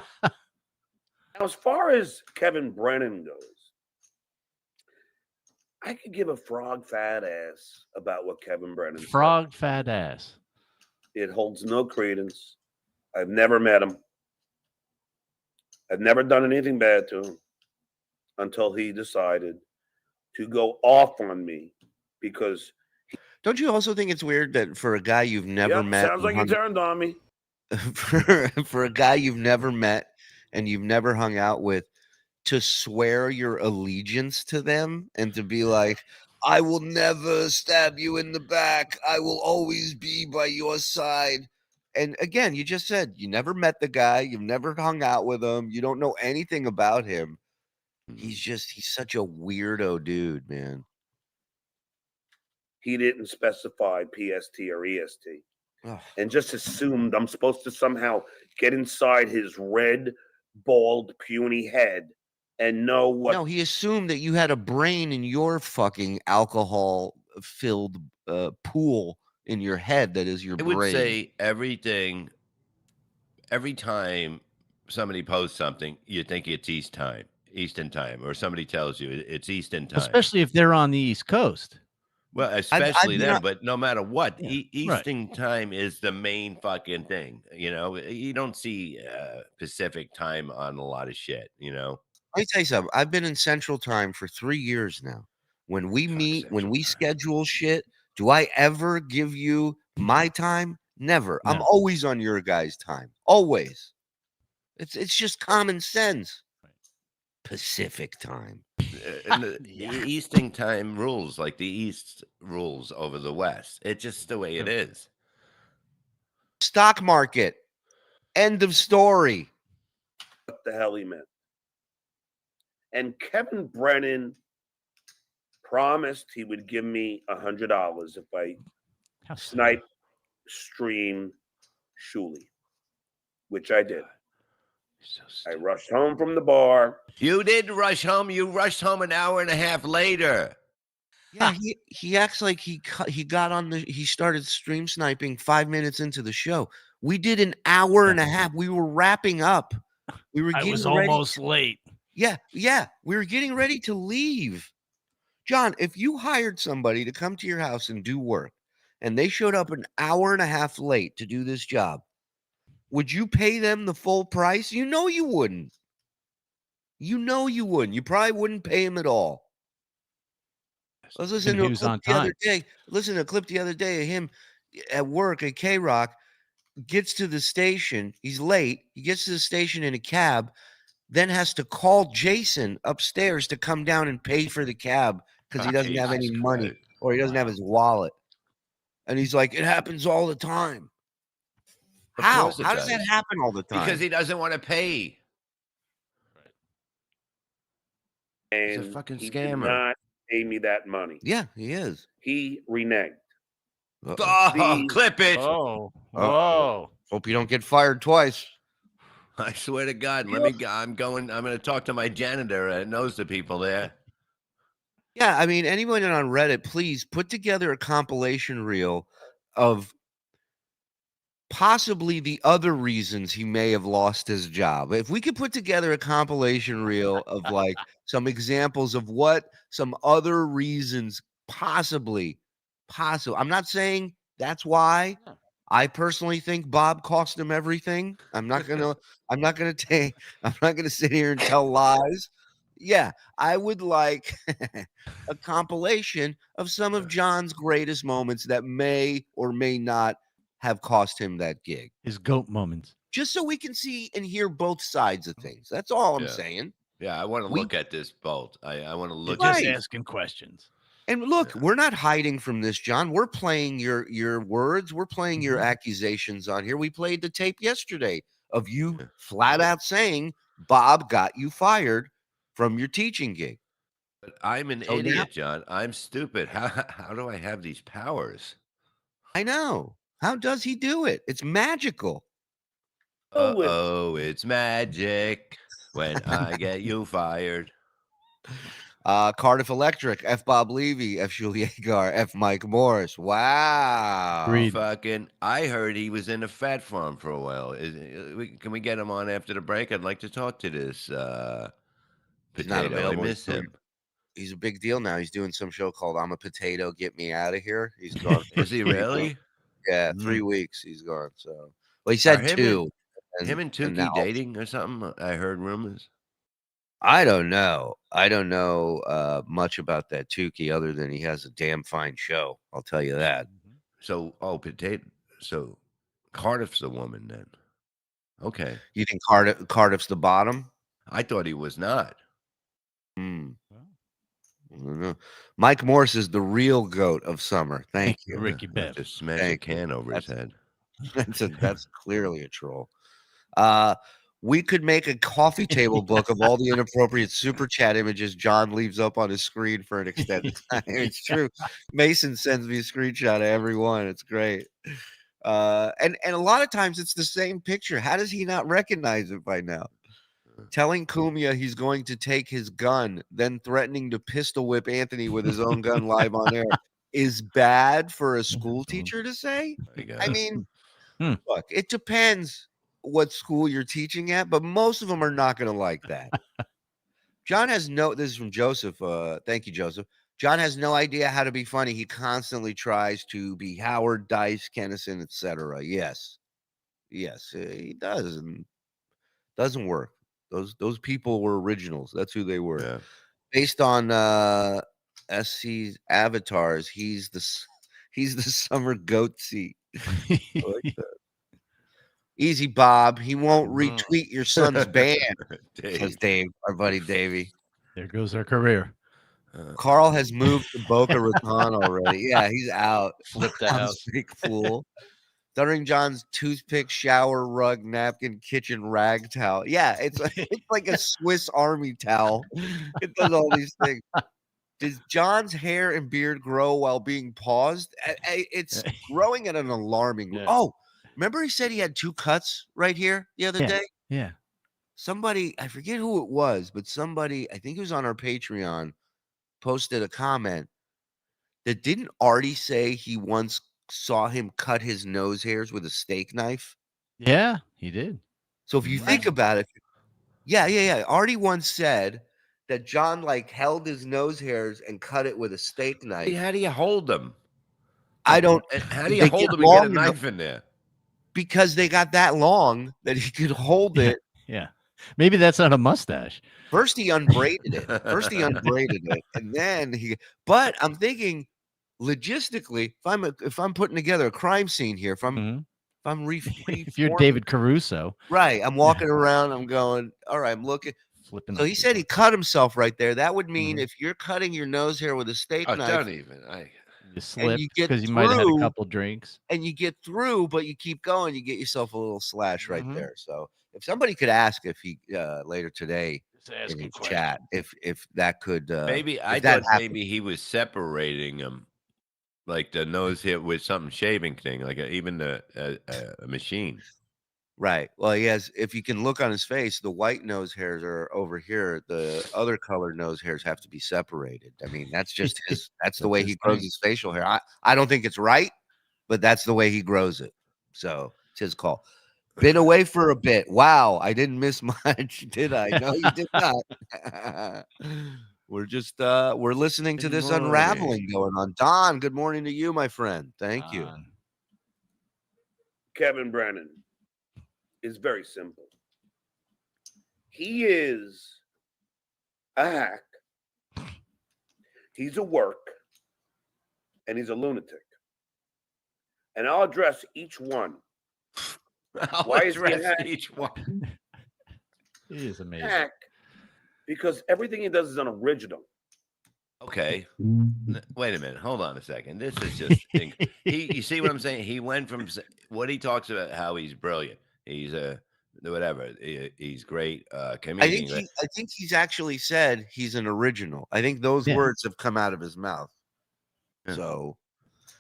Now, as far as Kevin Brennan goes, I could give a frog fat ass about what Kevin Brennan said. Frog fat ass. It holds no credence. I've never met him. I've never done anything bad to him until he decided to go off on me because. Don't you also think it's weird that for a guy you've never met, sounds like he turned on me. for a guy you've never met and you've never hung out with, to swear your allegiance to them and to be like, I will never stab you in the back. I will always be by your side. And again, you just said you never met the guy. You've never hung out with him. You don't know anything about him. He's such a weirdo dude, man. He didn't specify PST or EST Ugh. and just assumed I'm supposed to somehow get inside his red, bald, puny head and know what. No, he assumed that you had a brain in your fucking alcohol-filled pool in your head that is your I brain. would say everything, every time somebody posts something, you think it's Eastern time, or somebody tells you it's Eastern time. Especially if they're on the East Coast. Well, I've especially been then, on, but no matter what, Yeah, right. Eastern time is the main fucking thing. You don't see Pacific time on a lot of shit. let me tell you something. I've been in Central Time for 3 years now. When we Fuck meet, when Central we time. schedule shit, do I ever give you my time? Never. I'm No. always on your guys' time. Always. It's just common sense. Pacific time. And the Yeah. Eastern time rules, like the East rules over the West. It's just the way it is. Stock market. End of story. What the hell he meant. And Kevin Brennan promised he would give me $100 if I How sad. snipe stream Shuli, which I did. So I stupid. rushed home from the bar. You didn't rush home. You rushed home an hour and a half later. Yeah, he acts like he got on he started stream sniping 5 minutes into the show. We did an hour and a half. We were wrapping up. We were I getting was ready. almost late. Yeah, we were getting ready to leave. John, if you hired somebody to come to your house and do work, and they showed up an hour and a half late to do this job, would you pay them the full price? You know you wouldn't. You know you wouldn't. You probably wouldn't pay him at all. I was listening And to he a was clip on the other time. day. Listen to a clip the other day of him at work at K Rock. Gets to the station. He's late. He gets to the station in a cab, then has to call Jason upstairs to come down and pay for the cab because he doesn't have any Jesus money Christ. or he doesn't have his wallet. And he's like, it happens all the time. Of How? course it How does that does. happen all the time? Because he doesn't want to pay. He's a And fucking he did scammer. not pay me that money. Yeah, he is. He reneged. Uh-oh. Oh, These- clip it. Oh, Uh-oh. whoa. Hope you don't get fired twice. I swear to God. I'm going to talk to my janitor that knows the people there. Yeah, I mean, anyone on Reddit, please put together a compilation reel of possibly the other reasons he may have lost his job. If we could put together a compilation reel of like some examples of what some other reasons possibly. I'm not saying that's why. I personally think Bob cost him everything. I'm not gonna sit here and tell lies. Yeah, I would like a compilation of some of John's greatest moments that may or may not have cost him that gig. His goat moments. Just so we can see and hear both sides of things. That's all I'm Yeah. saying. Yeah, I want to We- look at this bolt. I want to You're look just at Right. asking questions. And look, we're not hiding from this, John. We're playing your words. We're playing your accusations on here. We played the tape yesterday of you Yeah. flat out saying Bob got you fired from your teaching gig. But I'm an So now- idiot, John. I'm stupid. How do I have these powers? I know. How does he do it? It's magical. Uh-oh, it's magic when I get you fired. Cardiff Electric, F. Bob Levy, F. Shuli Agar, F. Mike Morris. Wow. Agreed. I heard he was in a fat farm for a while. Can we get him on after the break? I'd like to talk to this He's not potato. I available. miss him. He's a big deal now. He's doing some show called I'm a Potato, Get Me Out of Here. He's gone. Is he really? Yeah, 3 weeks he's gone. So, well, he said Are him 2. Him and Tukey now- dating or something? I heard rumors. I don't know. I don't know much about that Tukey other than he has a damn fine show. I'll tell you that. So, potato. So, Cardiff's the woman then. Okay. You think Cardiff's the bottom? I thought he was not. I don't know. Mike Morris is the real goat of summer. Thank you. Ricky Bev. Just smash a Thank you. can over his head. That's clearly a troll. We could make a coffee table book of all the inappropriate super chat images John leaves up on his screen for an extended time. It's true. Mason sends me a screenshot of every one. It's great. And a lot of times it's the same picture. How does he not recognize it by now? Telling Cumia he's going to take his gun, then threatening to pistol whip Anthony with his own gun live on air is bad for a school teacher to say. I mean, look, it depends what school you're teaching at, but most of them are not going to like that. John has this is from Joseph. Thank you, Joseph. John has no idea how to be funny. He constantly tries to be Howard, Dice, Kennison, etc. Yes, he does, and doesn't work. Those people were originals. That's who they were. Yeah. Based on SC's avatars, he's the summer goatsy. I like that. Easy, Bob. He won't retweet your son's band, says Dave, our buddy Davey. There goes our career. Carl has moved to Boca Raton already. Yeah, he's out. Flipped the John's house. big fool. Stuttering John's toothpick, shower rug, napkin, kitchen rag towel. Yeah, it's like a Swiss Army towel. It does all these things. Does John's hair and beard grow while being paused? It's growing at an alarming. Yeah. Oh, remember he said he had 2 cuts right here the other day? Yeah. Somebody, I forget who it was, but somebody, I think it was on our Patreon, posted a comment that didn't Artie say he once saw him cut his nose hairs with a steak knife? Yeah, he did. So if you think about it, yeah. Artie once said that John like held his nose hairs and cut it with a steak knife. How do you hold them? I don't. How do you hold them and get a knife in there? Because they got that long that he could hold it. Yeah. Maybe that's not a mustache. First he unbraided it. And then but I'm thinking logistically, if I'm putting together a crime scene here, if I'm if you're David Caruso. Right. I'm walking around, I'm going, all right, I'm looking. Flipping. So he said he cut himself right there. That would mean if you're cutting your nose hair with a steak knife. Don't even. You slip because you through, might have had a couple drinks. And you get through, but you keep going, you get yourself a little slash right there. So if somebody could ask if he later today in his chat, if that could maybe I thought maybe he was separating them, like the nose hair with something shaving thing, like even a machine. Right. Well, he has. If you can look on his face, the white nose hairs are over here. The other colored nose hairs have to be separated. I mean, that's just his. That's the way he grows his facial hair. I don't think it's right, but that's the way he grows it. So it's his call. Been away for a bit. Wow, I didn't miss much, did I? No, you did not. We're just we're listening to this unraveling going on. Don, good morning to you, my friend. Thank you. Kevin Brennan is very simple. He is a hack. He's a work. And he's a lunatic. And I'll address each one. Why is he a hack? Each one? He is amazing. Hack, because everything he does is unoriginal. Okay. Wait a minute. Hold on a second. This is just you see what I'm saying? He went from what he talks about how he's brilliant. He's whatever. He's great comedian. I think he's actually said he's an original. I think those words have come out of his mouth. Yeah. So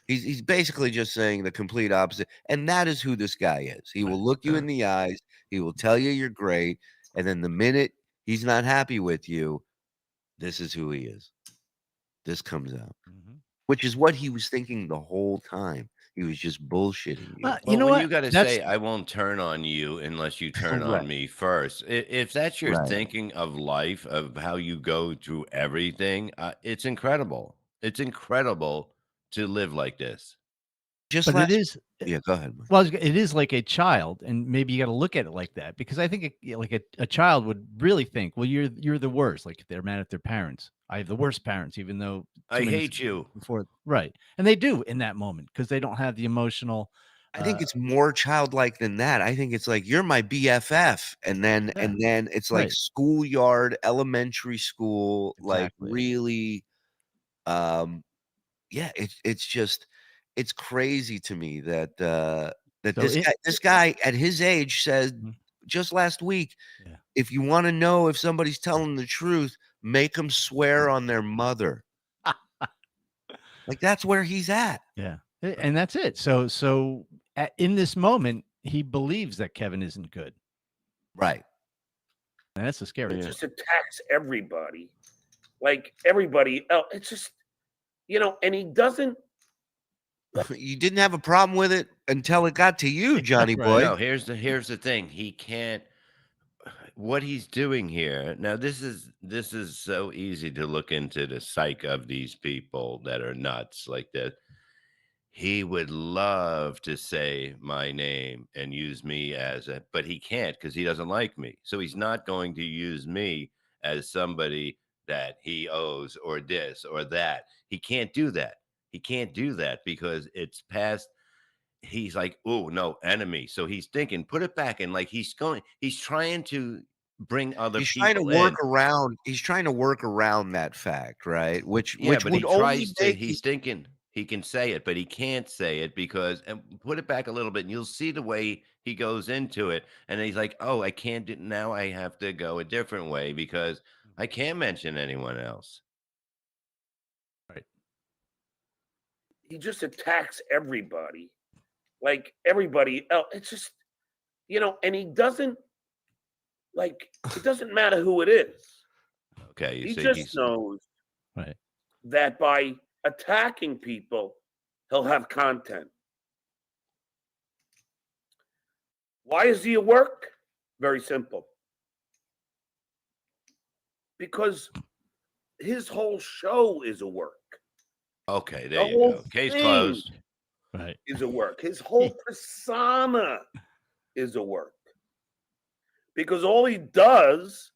he's basically just saying the complete opposite. And that is who this guy is. He will look you in the eyes. He will tell you you're great. And then the minute he's not happy with you, this is who he is. This comes out, which is what he was thinking the whole time. He was just bullshitting you. You know what? You got to say, I won't turn on you unless you turn on me first. If that's your thinking of life, of how you go through everything, it's incredible. It's incredible to live like this. But it is. Yeah, go ahead. Well, it is like a child, and maybe you got to look at it like that, because I think like a child would really think, well, you're the worst. Like if they're mad at their parents, I have the worst parents, even though I hate you before, right? And they do in that moment because they don't have the emotional. I think it's more childlike than that. I think it's like you're my BFF, and then it's like schoolyard, elementary school, like really, it's just. It's crazy to me that this guy at his age said just last week, if you want to know if somebody's telling the truth, make them swear on their mother. Like that's where he's at. Yeah, and that's it. So in this moment, he believes that Kevin isn't good. Right. And that's a scary. It just attacks everybody, like everybody else. It's just, and he doesn't. You didn't have a problem with it until it got to you, Johnny boy. No, here's the thing. He can't. what he's doing here now, this is so easy to look into the psyche of these people that are nuts like that. He would love to say my name and use me as a, but he can't because he doesn't like me. So he's not going to use me as somebody that he owes or this or that. He can't do that. He can't do that because it's past. He's like, oh no, enemy. So he's thinking, put it back in. Like he's trying to bring other He's trying to people work in. around. He's trying to work around that fact, right? Which Yeah, which but he would only tries to. make He's thinking he can say it, but he can't say it because. And put it back a little bit, and you'll see the way he goes into it. And he's like, "Oh, I can't do now. I have to go a different way because I can't mention anyone else." Right. He just attacks everybody, like everybody else. It's just, and he doesn't like. It doesn't matter who it is. Okay, you He see, just knows Right. that by attacking people, he'll have content. Why is he at work? Very simple. Because his whole show is a work. Okay, The there you whole go. Case thing closed. Right. is a work. His whole persona is a work. Because all he does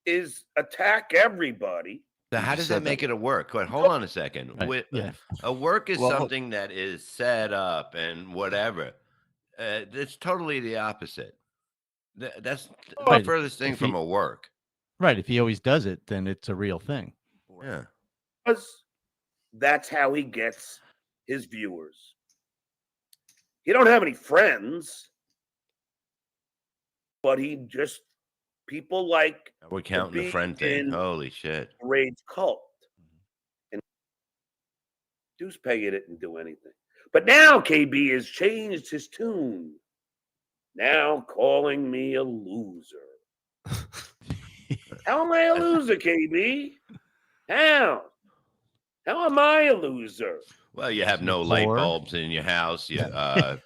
is attack everybody. So how does that make it a work? Wait, hold on a second. Right. Yeah. A work is Well, something that is set up and whatever. It's totally the opposite. That's the Right. furthest thing If he- from a work. Right. If he always does it, then it's a real thing. Yeah. Because that's how he gets his viewers. He don't have any friends, but he just people like We're counting the friend thing. in Holy shit. Rage cult. And Deuce Peggy didn't do anything. But now KB has changed his tune. Now calling me a loser. How am I a loser, KB? How? How am I a loser? Well, you have no light Poor. bulbs in your house. You're on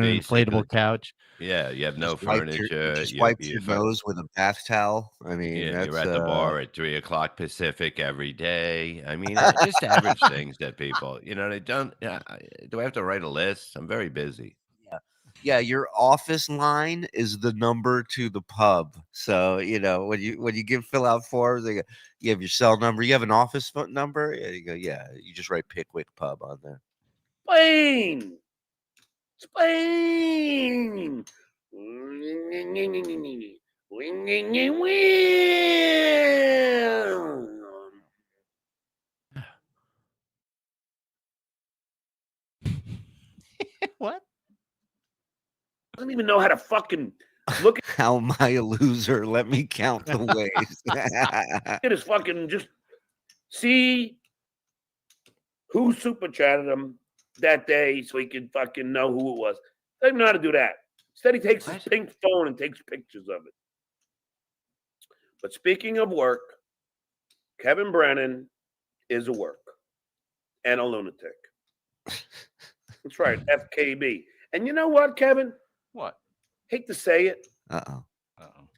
an inflatable couch. Yeah, you have no just wipe furniture. just you- wipes you your fuck- nose with a bath towel. I mean, Yeah, that's you're at the bar at 3:00 Pacific every day. I mean, just average things that people, they don't. Do I have to write a list? I'm very busy. Yeah, your office line is the number to the pub. So when you fill out forms, they go, you have your cell number. You have an office phone number. Yeah, you go. Yeah, you just write Pickwick Pub on there. Spain. Spain. What? Doesn't even know how to fucking look How am I a loser? Let me count the ways. at his fucking just see who super chatted him that day so he could fucking know who it was. Doesn't know how to do that. Instead, he takes his pink phone and takes pictures of it. But speaking of work, Kevin Brennan is a work and a lunatic. That's right, FKB. And you know what, Kevin? What? Hate to say it. Uh-oh.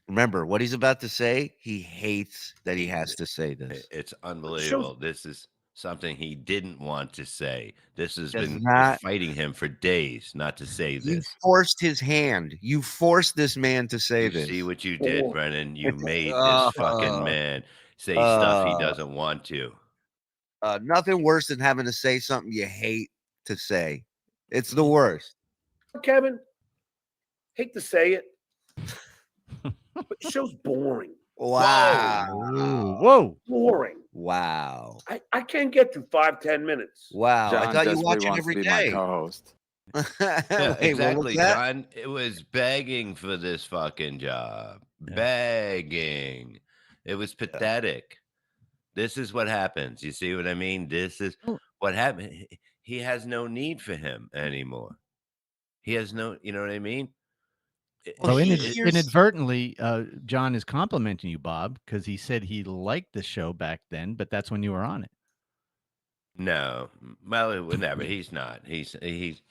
Remember what he's about to say? He hates that he has to say this. It's unbelievable. This is something he didn't want to say. This has Does been not- fighting him for days not to say You this. forced his hand. You forced this man to say You this. see what you did, Brennan? You made Oh. this fucking man say stuff he Oh. doesn't want to. Nothing worse than having to say something you hate to say. It's the worst. Kevin, hate to say it, but the show's boring. Wow. Whoa. Boring. Wow. I can't get through 5-10 minutes. Wow. I John thought you desperately watched it wants every to be my day. co-host. Yeah, Wait, what was exactly, that? John. It was begging for this fucking job. Yeah. Begging. It was pathetic. This is what happens. You see what I mean? This is what happened. He has no need for him anymore. He has no, you know what I mean? So here's- inadvertently, John is complimenting you, Bob, because he said he liked the show back then, but that's when you were on it. No, well, whatever. He's not. He's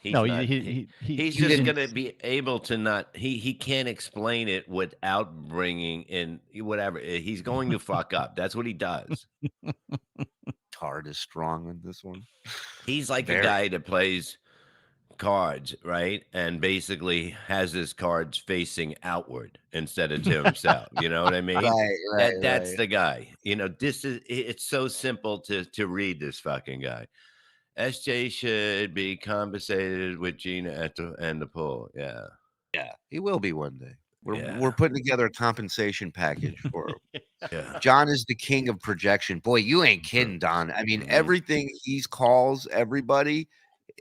No, not. He's You just didn't- gonna be able to not. He can't explain it without bringing in whatever. He's going to fuck up. That's what he does. Tard is strong on this one. He's like a Very. guy that plays cards, right? And basically has his cards facing outward instead of to himself. You know what I mean? That's the guy. You know, it's so simple to read this fucking guy. SJ should be compensated with Gina at the pool. Yeah. Yeah, he will be one day. We're Yeah. putting together a compensation package for him. Yeah. John is the king of projection. Boy, you ain't kidding, Don. I mean, everything he calls everybody,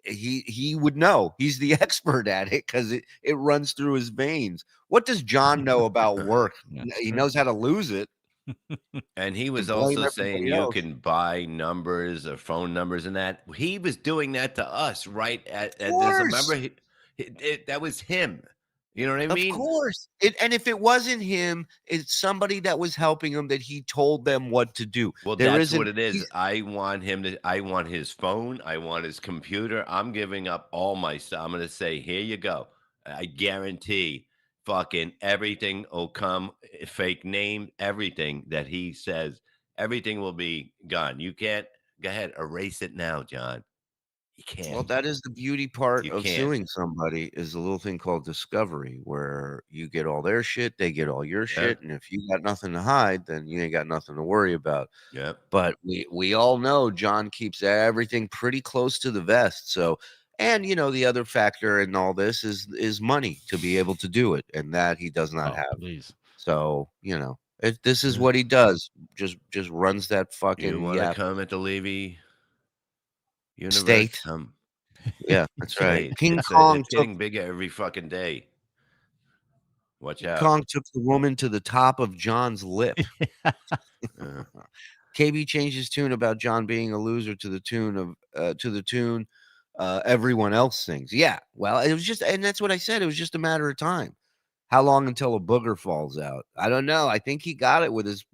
he would know. He's the expert at it because it runs through his veins. What does John know about work? He knows how to lose it. And he was blame also saying everybody you else. can buy numbers or phone numbers and that. He was doing that to us right at this. Remember, that was him. You know what I mean? Of course. And if it wasn't him, it's somebody that was helping him that he told them what to do. Well, that's what it is. I want his phone. I want his computer. I'm giving up all my stuff. I'm going to say, here you go. I guarantee fucking everything will come, fake name, everything that he says, everything will be gone. You can't, go ahead, erase it now, John. You can't. Well, that is the beauty part You of can't. suing somebody is a little thing called discovery, where you get all their shit, they get all your shit, and if you got nothing to hide, then you ain't got nothing to worry about. Yep. But we all know John keeps everything pretty close to the vest. So, and you know, the other factor in all this is money to be able to do it, and that he does not have. Please. So, you know, if this is what he does, just runs that fucking You want to come at the Levy universe? State. Come. Yeah, that's right. State. King It's Kong it's getting bigger every fucking day. Watch out. Kong took the woman to the top of John's lip. KB changed his tune about John being a loser to the tune everyone else sings. Yeah, well, it was just, and that's what I said. It was just a matter of time. How long until a booger falls out? I don't know. I think he got it with his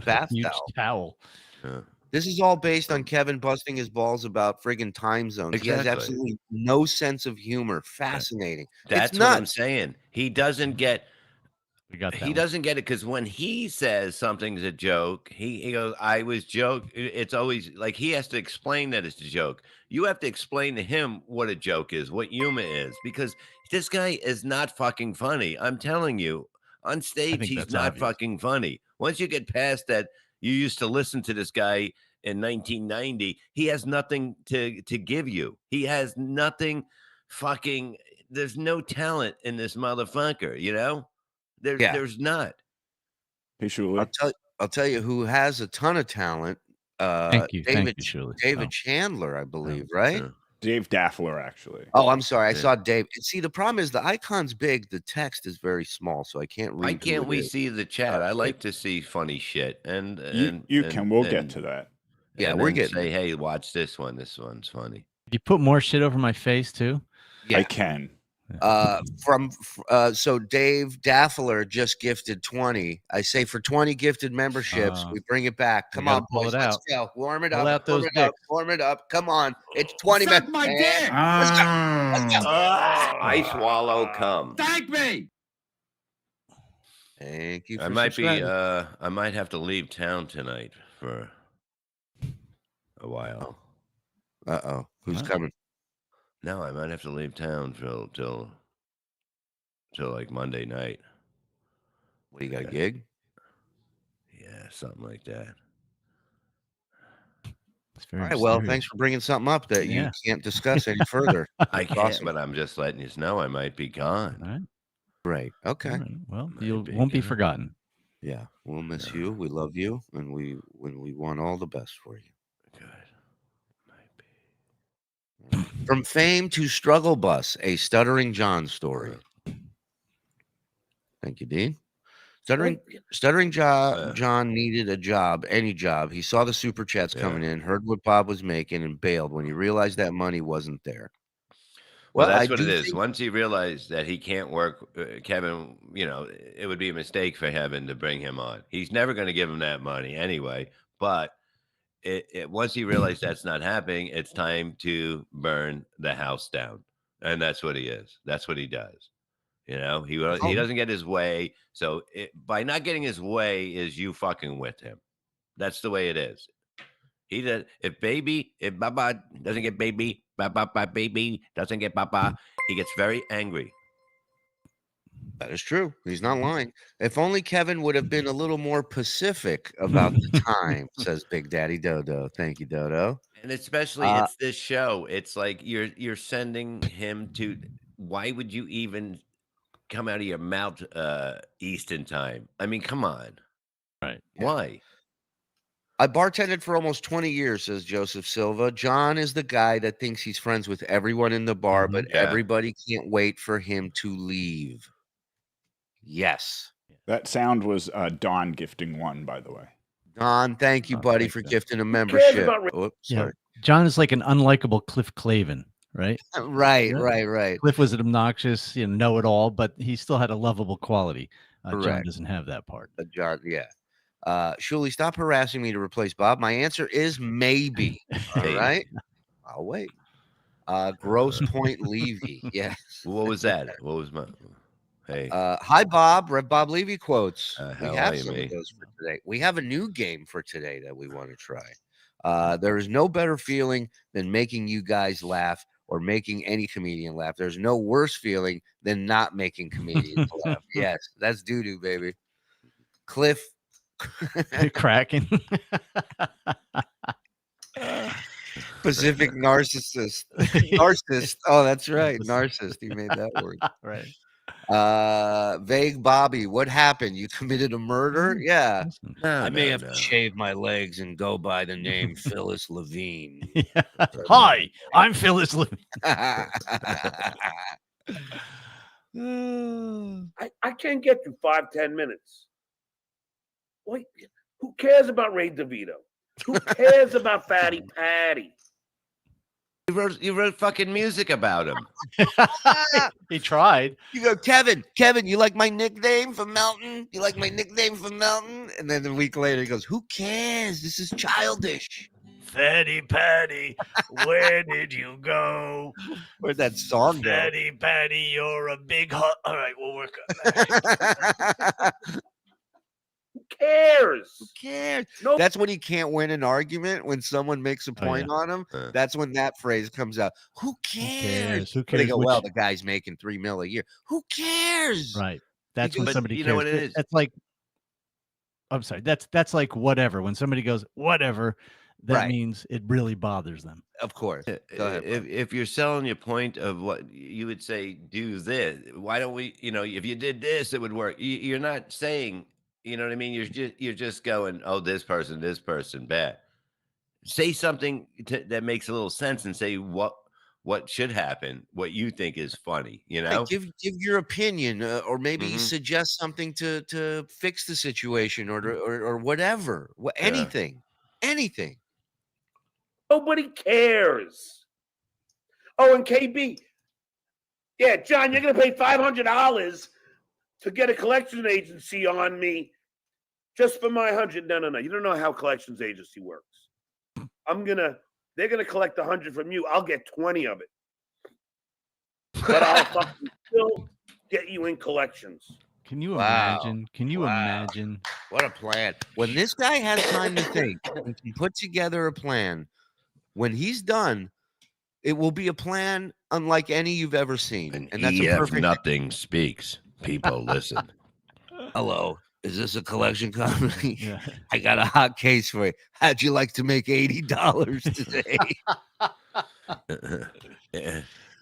bath Huge towel. towel. This is all based on Kevin busting his balls about friggin' time zones. He has Exactly. absolutely no sense of humor. Fascinating. That's it's what I'm nuts. saying. He doesn't get. He doesn't get it because when he says something's a joke, he goes, "I was joke." It's always like he has to explain that it's a joke. You have to explain to him what a joke is, what humor is, because this guy is not fucking funny. I'm telling you, on stage he's that's not obvious. fucking funny. Once you get past that, you used to listen to this guy in 1990. He has nothing to give you. He has nothing. Fucking, there's no talent in this motherfucker. You know. There's not. Hey, Shuli. I'll tell you who has a ton of talent. Thank you, David Shuli. David Chandler, I believe, right? Dave Daffler, actually. Oh, I'm sorry. I Yeah. saw Dave. See, the problem is the icon's big, the text is very small, so I can't read. Why who can't it we is. see the chat? I like to see funny shit, and You can. We'll get and- to that. Yeah, and we're then getting say, hey, watch this one. This one's funny. You put more shit over my face too. I can. So Dave Daffler just gifted 20. I say for 20 gifted memberships, we bring it back. Come gotta on, pull boys, it let's out. go. Warm it Pull up. out those Warm it up. Come on. It's 20 Suck minutes. my man. dick. Let's go. I swallow cum. Thank me. Thank you for I might be. subscribing. I might have to leave town tonight for a while. Uh-oh. Who's coming? No, I might have to leave town till like Monday night. What, you got a gig? Yeah, something like that. All right, well, thanks for bringing something up that you can't discuss any further. I That's can't, awesome. but I'm just letting you know I might be gone. All right. Right. Okay. All right. Well, Might you be won't be gone. forgotten. Yeah, we'll miss you. We love you, and we want all the best for you. Good. Might be. From fame to struggle bus, a stuttering John story. Thank you, Dean. Stuttering John needed a job, any job. He saw the super chats coming in, heard what Bob was making, and bailed when he realized that money wasn't there. Well, I that's what do it is. think- Once he realized that he can't work, Kevin, you know, it would be a mistake for Kevin to bring him on. He's never going to give him that money anyway. But once he realized that's not happening, it's time to burn the house down, and that's what he is. That's what he does. He doesn't get his way. So by not getting his way is you fucking with him. That's the way it is. He does. If Baba doesn't get baby, baby doesn't get Baba, he gets very angry. That is true. He's not lying. If only Kevin would have been a little more pacific about the time, says Big Daddy Dodo. Thank you, Dodo. And especially it's this show. It's like you're sending him to. Why would you even come out of your mouth Eastern time? I mean, come on. Right. Why? I bartended for almost 20 years, says Joseph Silva. John is the guy that thinks he's friends with everyone in the bar, but everybody can't wait for him to leave. Yes. That sound was Don gifting one, by the way. Don, thank you, buddy, for gifting a cares membership. about Oops, Yeah. sorry. John is like an unlikable Cliff Clavin, right? Right. Cliff was an obnoxious, know-it-all, but he still had a lovable quality. John Correct. doesn't have that part. John, yeah. Shuli, stop harassing me to replace Bob. My answer is maybe. All right. I'll wait. Gross Point Levy. Yes. What was that? What was my? Hey. Hi, Bob. Rev Bob Levy quotes. We how have are you, some mate? of those for today. We have a new game for today that we want to try. There is no better feeling than making you guys laugh or making any comedian laugh. There's no worse feeling than not making comedians laugh. Yes, that's doo-doo, baby. Cliff. Cracking. Pacific narcissist. Narcissist. Oh, that's right. Narcissist. You made that word. Right. Vague Bobby, what happened? You committed a murder? Yeah. No, I may no, have no. to shave my legs and go by the name Phyllis Levine. Hi, I'm Phyllis Levine. I can't get through 5-10 minutes. Wait, who cares about Ray DeVito? Who cares about Fatty Patty? You wrote fucking music about him. He tried. You go, Kevin, you like my nickname from Mountain? You like my nickname from Mountain? And then a week later he goes, who cares? This is childish. Fatty Patty, where did you go? Where'd that song go? Fatty Patty, you're a big hut. All right, we'll work on that. Who cares? Who cares? No. That's when he can't win an argument. When someone makes a point on him, that's when that phrase comes out. Who cares? Who But they cares? go, well, the guy's making $3 million a year. Who cares? Right. That's when But somebody you cares. know what it is? That's like, I'm sorry. That's like whatever. When somebody goes whatever, that means it really bothers them. Of course. Go ahead. If you're selling your point of what you would say, do this. Why don't we? If you did this, it would work. You're not saying. You know what I mean? You're just going, oh, this person, bad. Say something that makes a little sense and say what should happen, what you think is funny. Right, give your opinion, or maybe suggest something to fix the situation, or whatever. Anything. Nobody cares. Oh, and KB. Yeah, John, you're going to pay $500 to get a collection agency on me just for my 100. No. You don't know how collections agency works. They're going to collect 100 from you. I'll get 20 of it. But I'll fucking still get you in collections. Can you imagine? Can you imagine? What a plan. When this guy has time to think and can put together a plan, when he's done, it will be a plan unlike any you've ever seen. And that's a perfect. Nothing speaks. People listen. Hello. Is this a collection company? Yeah. I got a hot case for you. How'd you like to make $80 today?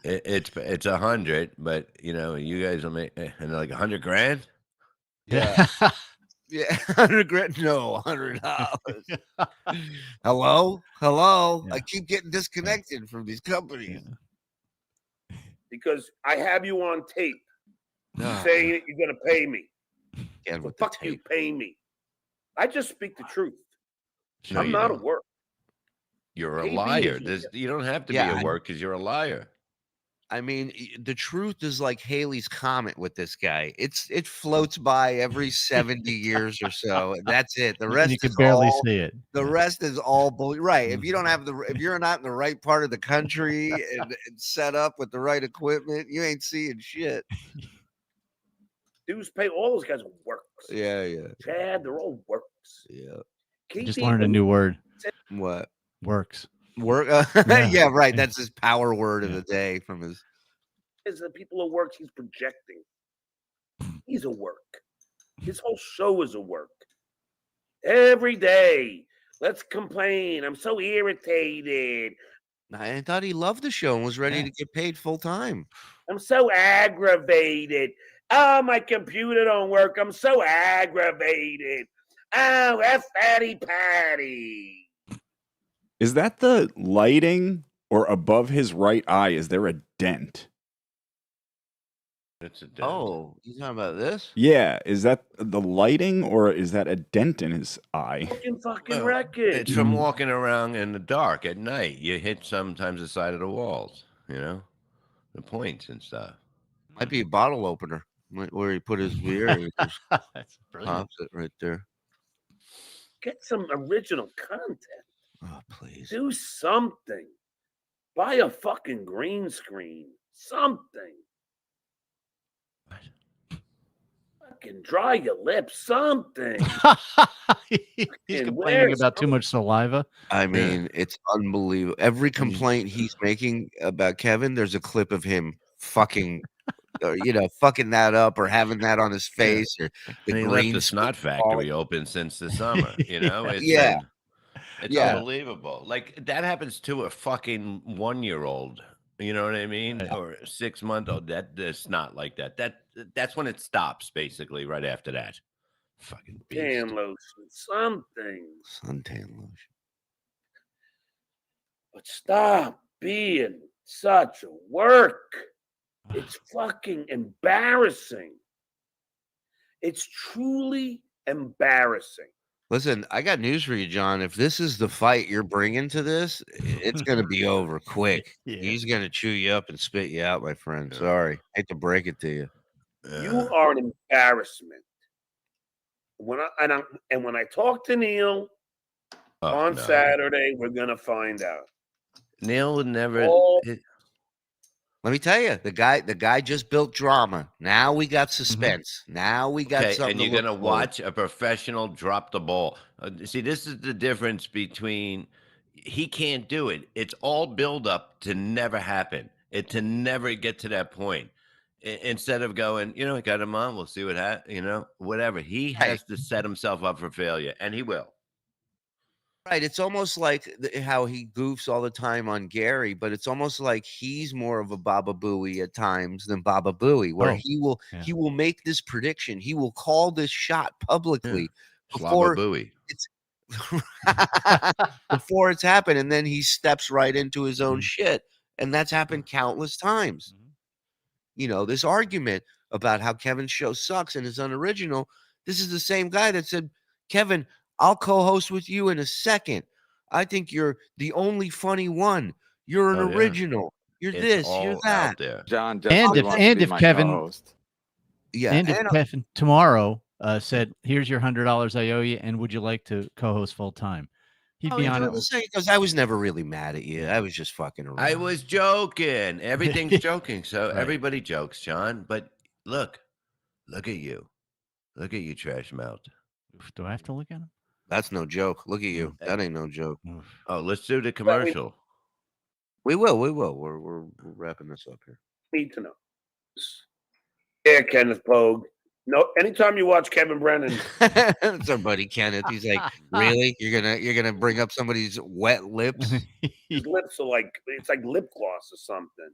It's 100, but you guys will make and like $100,000. Yeah. Yeah, 100 grand. No, $100. Hello. Yeah. I keep getting disconnected from these companies because I have you on tape saying that you're going to pay me. The fuck you pay me. I just speak the truth. No, I'm not at work. You're a Maybe liar. if you- You don't have to be at work because you're a liar. I mean, the truth is like Haley's Comet with this guy. It floats by every 70 years or so. And that's it. The And rest you is can barely all see it. the rest is all right. If you don't have if you're not in the right part of the country and set up with the right equipment, you ain't seeing shit. Dudes pay all those guys are works. Yeah. Chad, they're all works. Yeah. I just learned a new word. What? Works. Work? Yeah. Yeah, right. That's his power word of the day from his. Is the people who works he's projecting. He's a work. His whole show is a work. Every day. Let's complain. I'm so irritated. I thought he loved the show and was ready to get paid full time. I'm so aggravated. Oh, my computer don't work. I'm so aggravated. Oh, F Fatty Patty. Is that the lighting or above his right eye? Is there a dent? It's a dent. Oh, you talking about this? Yeah. Is that the lighting or is that a dent in his eye? Fucking Well, record. It's from walking around in the dark at night. You hit sometimes the side of the walls, the points and stuff. Might be a bottle opener where he put his beer and just That's brilliant. pops it right there. Get some original content. Oh, please. Do something. Buy a fucking green screen. Something. Fucking dry your lips. Something. He's complaining about too much saliva. I mean, it's unbelievable. Every complaint he's making about Kevin, there's a clip of him fucking, fucking that up or having that on his face or the And he green left the snot factory open since the summer. It's Yeah. it's Yeah. unbelievable. Like that happens to a fucking 1-year-old. You know what I mean? Or 6-month-old. That's not like that. That's when it stops, basically, right after that. Fucking beast. Tan lotion. Something. Suntan lotion. But stop being such a work. It's fucking embarrassing. It's truly embarrassing. Listen, I got news for you, John. If this is the fight you're bringing to this, it's going to be over quick. Yeah. He's going to chew you up and spit you out, my friend. Sorry. Hate to break it to you. You are an embarrassment. When I talk to Neil on Saturday, we're gonna find out. Neil would never. Let me tell you, the guy just built drama. Now we got suspense. Now we got something. And you're to gonna look watch a professional drop the ball. See, this is the difference between he can't do it. It's all build up to never happen. To never get to that point. Instead of going, I got him on. We'll see what happens. Whatever. He has to set himself up for failure, and he will. Right. It's almost like how he goofs all the time on Gary, but it's almost like he's more of a Baba Booey at times than Baba Booey, where he will make this prediction. He will call this shot publicly before before it's happened, and then he steps right into his own shit. And that's happened countless times. This argument about how Kevin's show sucks and is unoriginal. This is the same guy that said, Kevin, I'll co-host with you in a second. I think you're the only funny one. You're an original. You're this, you're that. John, and if Kevin, co-host. and if Kevin tomorrow said, "Here's your $100 I owe you, and would you like to co-host full time?" He'd be on it. Because I was never really mad at you. I was just fucking around. I was joking. Everything's joking. So everybody jokes, John. But look at you. Look at you, trash mouth. Do I have to look at him? That's no joke. Look at you. That ain't no joke. Oh, let's do the commercial. We will. We're wrapping this up here. Need to know. Yeah, Kenneth Pogue. No, anytime you watch Kevin Brennan, that's our buddy Kenneth. He's like, really? You're gonna bring up somebody's wet lips? His lips are it's like lip gloss or something.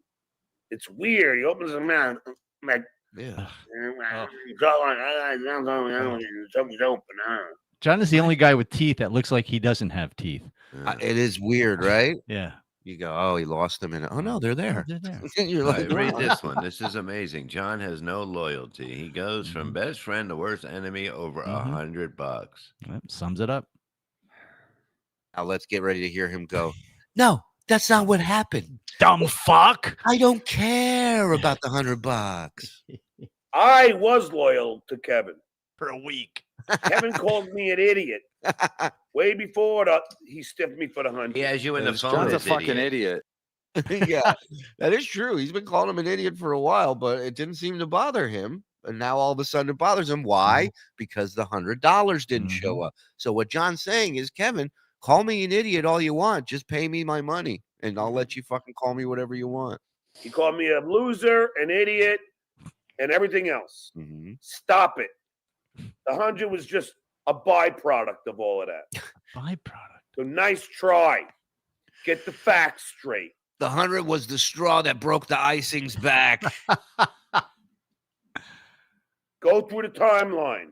It's weird. He opens his mouth, like, John is the only guy with teeth that looks like he doesn't have teeth. It is weird, right? Yeah. You go, oh, he lost them in it. Oh no, they're there. They're there. You're like, read this one. This is amazing. John has no loyalty. He goes from best friend to worst enemy over $100. That sums it up. Now let's get ready to hear him go. No, That's not what happened. Dumb fuck. I don't care about the $100. I was loyal to Kevin. For a week. Kevin called me an idiot way before he stiffed me for the 100. He has you in the phone. John's a as fucking idiot. Yeah, that is true. He's been calling him an idiot for a while, but it didn't seem to bother him. And now all of a sudden it bothers him. Why? Because the $100 didn't show up. So what John's saying is, Kevin, call me an idiot all you want. Just pay me my money, and I'll let you fucking call me whatever you want. He called me a loser, an idiot, and everything else. Stop it. The 100 was just a byproduct of all of that. Byproduct. So nice try. Get the facts straight. The 100 was the straw that broke the icing's back. Go through the timeline.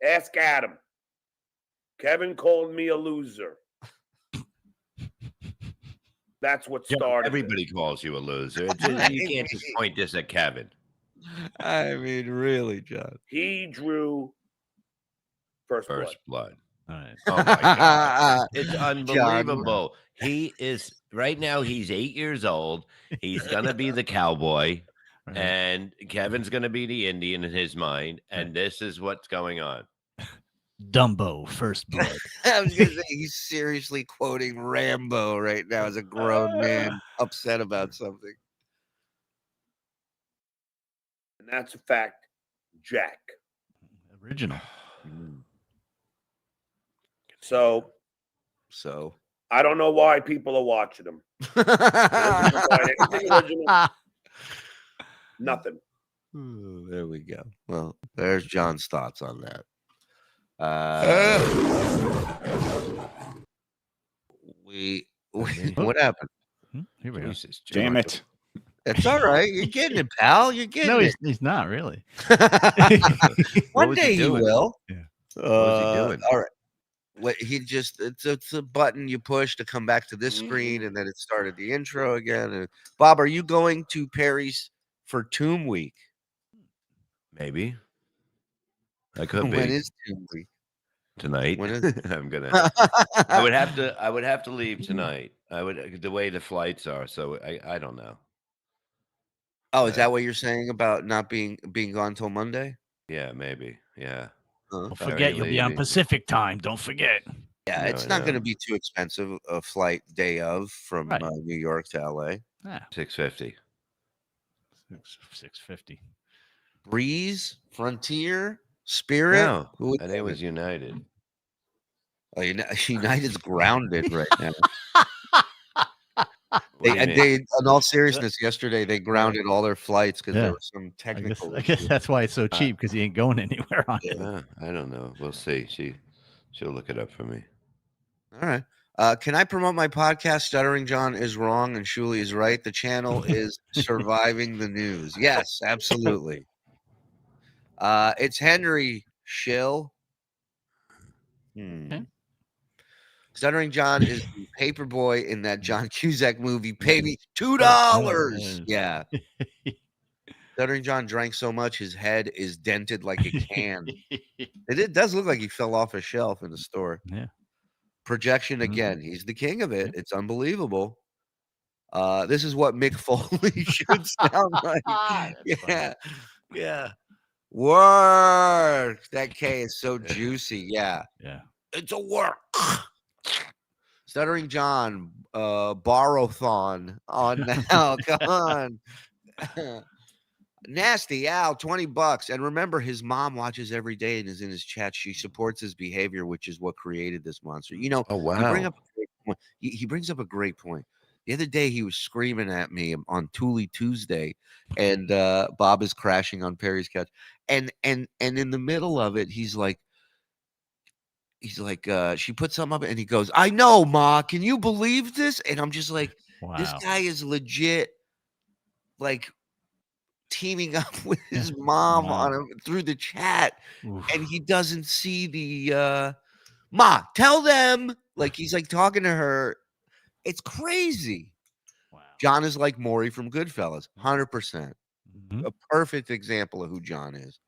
Ask Adam. Kevin called me a loser. That's what started. Everybody calls you a loser. You can't just point this at Kevin. I mean, really, John. He drew first blood. All right. Oh my God. It's unbelievable. He is right now, he's 8 years old. He's gonna be the cowboy, and Kevin's gonna be the Indian in his mind, and this is what's going on. Dumbo, first blood. I was gonna say he's seriously quoting Rambo right now as a grown man upset about something. And that's a fact, Jack. Original. So I don't know why people are watching them. Anything original? Nothing. There we go. Well, there's John's thoughts on that. What happened? Here we go. Damn it. It's all right. You're getting it, pal. You're getting No, it. he's not really. One day he will. Yeah. What was he doing? All right. What he just it's a button you push to come back to this screen, and then it started the intro again. And Bob, are you going to Perry's for Tomb Week? Maybe. I could be. When is Tomb Week? Tonight. When is I'm gonna I would have to leave tonight. The way the flights are, so I don't know. Oh, is that what you're saying about not being gone till Monday? Yeah, maybe. Yeah. Don't forget, you'll be on Pacific time. Don't forget. Yeah, it's not going to be too expensive a flight day of from New York to LA. Yeah. $650. $650. Breeze, Frontier, Spirit. No, I think it was United. Oh, United's grounded right now. What do you mean? They, in all seriousness, yesterday they grounded all their flights because there was some technical. I guess that's why it's so cheap, because he ain't going anywhere on it. I don't know. We'll see. She'll look it up for me. All right. Can I promote my podcast? Stuttering John is wrong and Shuli is right. The channel is Surviving the News. Yes, absolutely. It's Henry Schill. Okay. Stuttering John is the paper boy in that John Cusack movie. Pay me $2. Yeah. Stuttering John drank so much his head is dented like a can. It does look like he fell off a shelf in the store. Yeah. Projection again. He's the king of it. It's unbelievable. This is what Mick Foley should sound like. Yeah. Yeah. Work. That K is so juicy. Yeah. Yeah. It's a work. Stuttering John, Borrowthon on now. Come on. Nasty Al, $20. And remember, his mom watches every day and is in his chat. She supports his behavior, which is what created this monster. You know, oh wow. He brings up a great point. The other day he was screaming at me on Thule Tuesday, and Bob is crashing on Perry's couch. And in the middle of it, he's like, she put something up and he goes, I know, Ma, can you believe this? And I'm just like, wow. This guy is legit like teaming up with his mom on him through the chat. Oof. And he doesn't see the Ma, tell them, like he's like talking to her. It's crazy. Wow. John is like Maury from Goodfellas, 100%. Mm-hmm. A perfect example of who John is.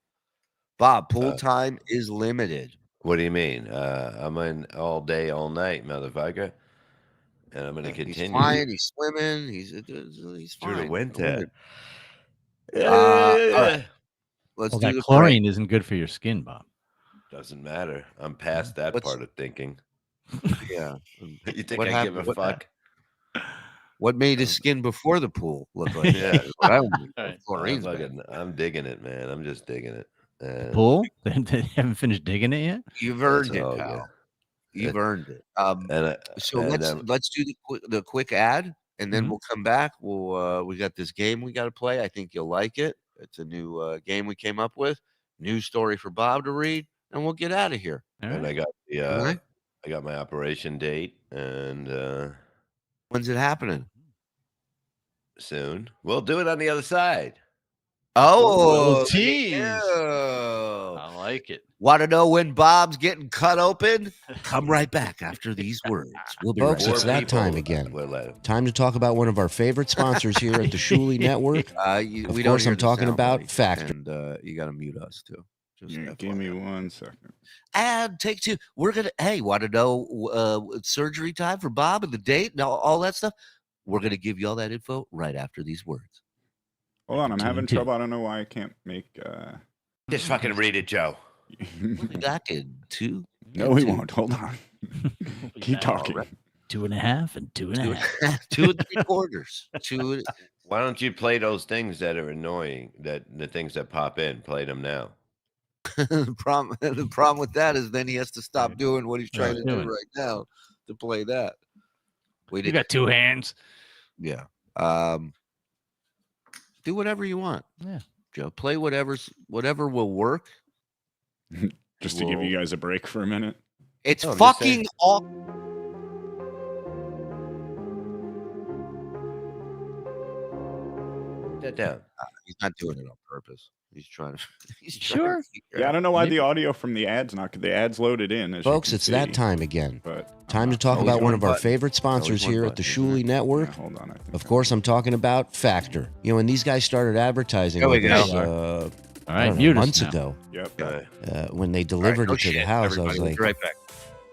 Bob, pool time is limited. What do you mean? I'm in all day, all night, motherfucker. and I'm going to He's continue. flying. He's swimming. He's through the fine. winter. All right. Let's Well, do that the chlorine isn't good for your skin, Bob. Doesn't matter. I'm past that What's- part of thinking. Yeah. You think What I give a happened? fuck? What made his skin before the pool look like Yeah. that? Is what I want to know. All right. Chlorine's bad. I'm digging it, man. I'm just digging it. Pool? They haven't finished digging it yet? You've earned it, all, pal. yeah. You've earned it. So and, let's do the quick ad, and then Mhm. we'll come back. We got this game we got to play. I think you'll like it. It's a new game we came up with. News story for Bob to read, and we'll get out of here. and I got the Right? I got my operation date, and When's it happening? soon we'll do it on the other side. Oh, little tease. yeah. I like it. Want to know when Bob's getting cut open? Come right back after these words. We'll be Folks, right it's back. that time again. Time to talk about one of our favorite sponsors here at the Shuli Network. Of We course, don't hear I'm the talking sound, about buddy. Factor. And you got to mute us too. Just Give me FYI. 1 second. And take two. We're gonna. Hey, want to know surgery time for Bob and the date and all that stuff? We're gonna give you all that info right after these words. Hold on, I'm having Continue. trouble. I don't know why I can't make. Just fucking read it, Joe. We'll be back in two. No, we won't. Hold on. Keep back. talking. 2.5 and 2.5. 2 3/4. Two. Why don't you play those things that are annoying? The things that pop in. Play them now. The problem with that is then he has to stop doing what he's trying to do doing. right now to play that. You got 2 hands. Yeah. Do whatever you want. Yeah. Joe, play whatever will work. Just to give you guys a break for a minute. It's No, I'm just saying. fucking all. Put that down. He's not doing it on purpose. He's trying to. He's Sure. trying to figure Yeah, I out. don't know why Maybe- the audio from the ads not. The ads loaded in. As you Folks, can it's that see, time again. But Time to talk Always about one one of our button. favorite sponsors Always one here at the button, isn't Shuli it? Network. Yeah, hold on. I think Of course, I'm talking about Factor. You know, when these guys started advertising There we with go. us, All I right, don't know, mute us months now. ago, Yep. when they All right, delivered no it to the shit, house, everybody. I was We'll like, be right back.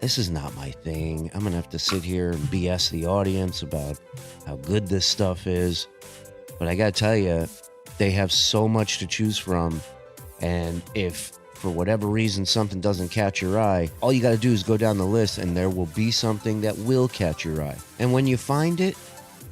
this is not my thing. I'm going to have to sit here and BS the audience about how good this stuff is. But I got to tell you, they have so much to choose from. And if for whatever reason something doesn't catch your eye, all you got to do is go down the list and there will be something that will catch your eye. And when you find it,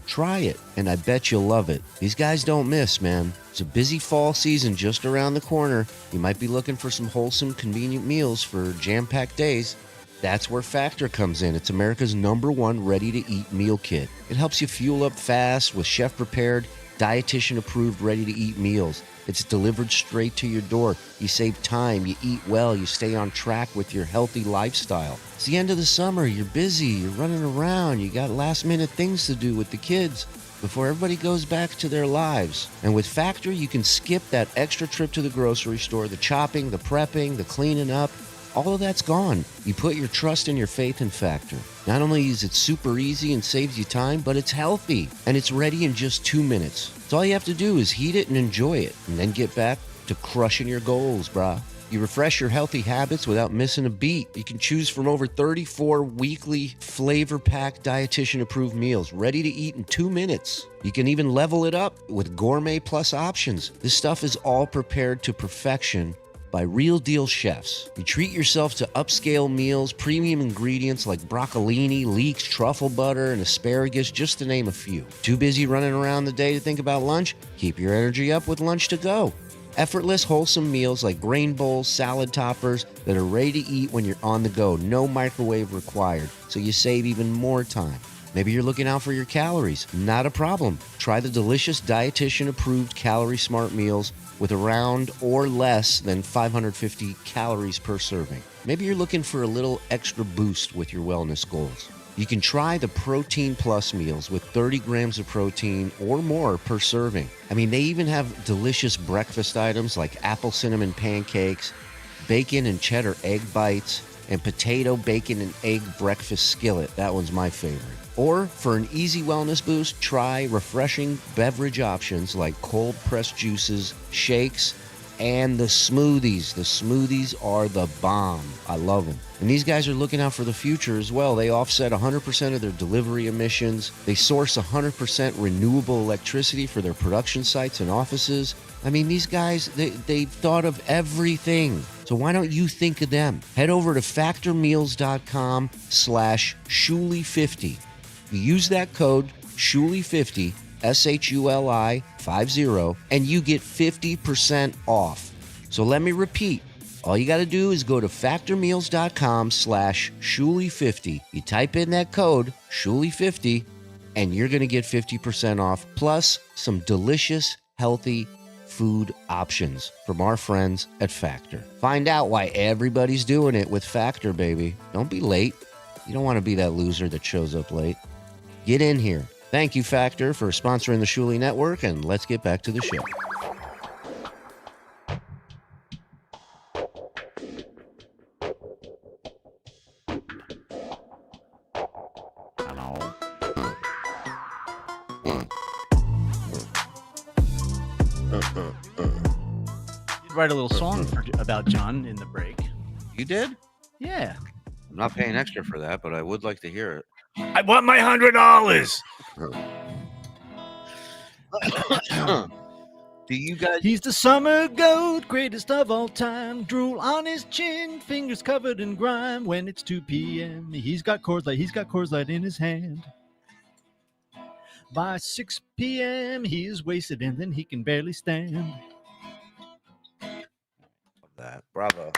try it. And I bet you'll love it. These guys don't miss, man. It's a busy fall season just around the corner. You might be looking for some wholesome, convenient meals for jam-packed days. That's where Factor comes in. It's America's #1 ready-to-eat meal kit. It helps you fuel up fast with chef-prepared, dietitian-approved, ready-to-eat meals. It's delivered straight to your door. You save time, you eat well, you stay on track with your healthy lifestyle. It's the end of the summer, you're busy, you're running around, you got last-minute things to do with the kids before everybody goes back to their lives. And with Factor, you can skip that extra trip to the grocery store, the chopping, the prepping, the cleaning up. All of that's gone. You put your trust and your faith in Factor. Not only is it super easy and saves you time, but it's healthy. And it's ready in just 2 minutes. So all you have to do is heat it and enjoy it. And then get back to crushing your goals, brah. You refresh your healthy habits without missing a beat. You can choose from over 34 weekly flavor-packed dietitian-approved meals ready to eat in 2 minutes. You can even level it up with Gourmet Plus options. This stuff is all prepared to perfection by real deal chefs. You treat yourself to upscale meals, premium ingredients like broccolini, leeks, truffle butter, and asparagus, just to name a few. Too busy running around the day to think about lunch? Keep your energy up with Lunch to Go. Effortless, wholesome meals like grain bowls, salad toppers that are ready to eat when you're on the go. No microwave required, so you save even more time. Maybe you're looking out for your calories. Not a problem. Try the delicious dietitian-approved Calorie Smart meals with around or less than 550 calories per serving. Maybe you're looking for a little extra boost with your wellness goals. You can try the Protein Plus meals with 30 grams of protein or more per serving. I mean, they even have delicious breakfast items like apple cinnamon pancakes, bacon and cheddar egg bites, and potato, bacon, and egg breakfast skillet. That one's my favorite. Or for an easy wellness boost, try refreshing beverage options like cold pressed juices, shakes, And the smoothies. The smoothies are the bomb. I love them. And these guys are looking out for the future as well. They offset 100% of their delivery emissions. They source 100% renewable electricity for their production sites and offices. I mean, these guys, they've thought of everything. So why don't you think of them? Head over to factormeals.com/Shuli50. You use that code Shuli50, SHULI 50, and you get 50% off. So let me repeat. All you got to do is go to factormeals.com/Shuli50. You type in that code Shuli50, and you're going to get 50% off, plus some delicious, healthy food options from our friends at Factor. Find out why everybody's doing it with Factor, baby. Don't be late. You don't want to be that loser that shows up late. Get in here. Thank you, Factor, for sponsoring the Shuli Network, and let's get back to the show. Hello. You'd write a little song about John in the break. You did? Yeah. I'm not paying extra for that, but I would like to hear it. I want my $100. Do you guys? He's the summer goat, greatest of all time. Drool on his chin, fingers covered in grime. When it's 2 p.m., he's got Coors Light in his hand. By 6 p.m., he is wasted and then he can barely stand. That. Bravo.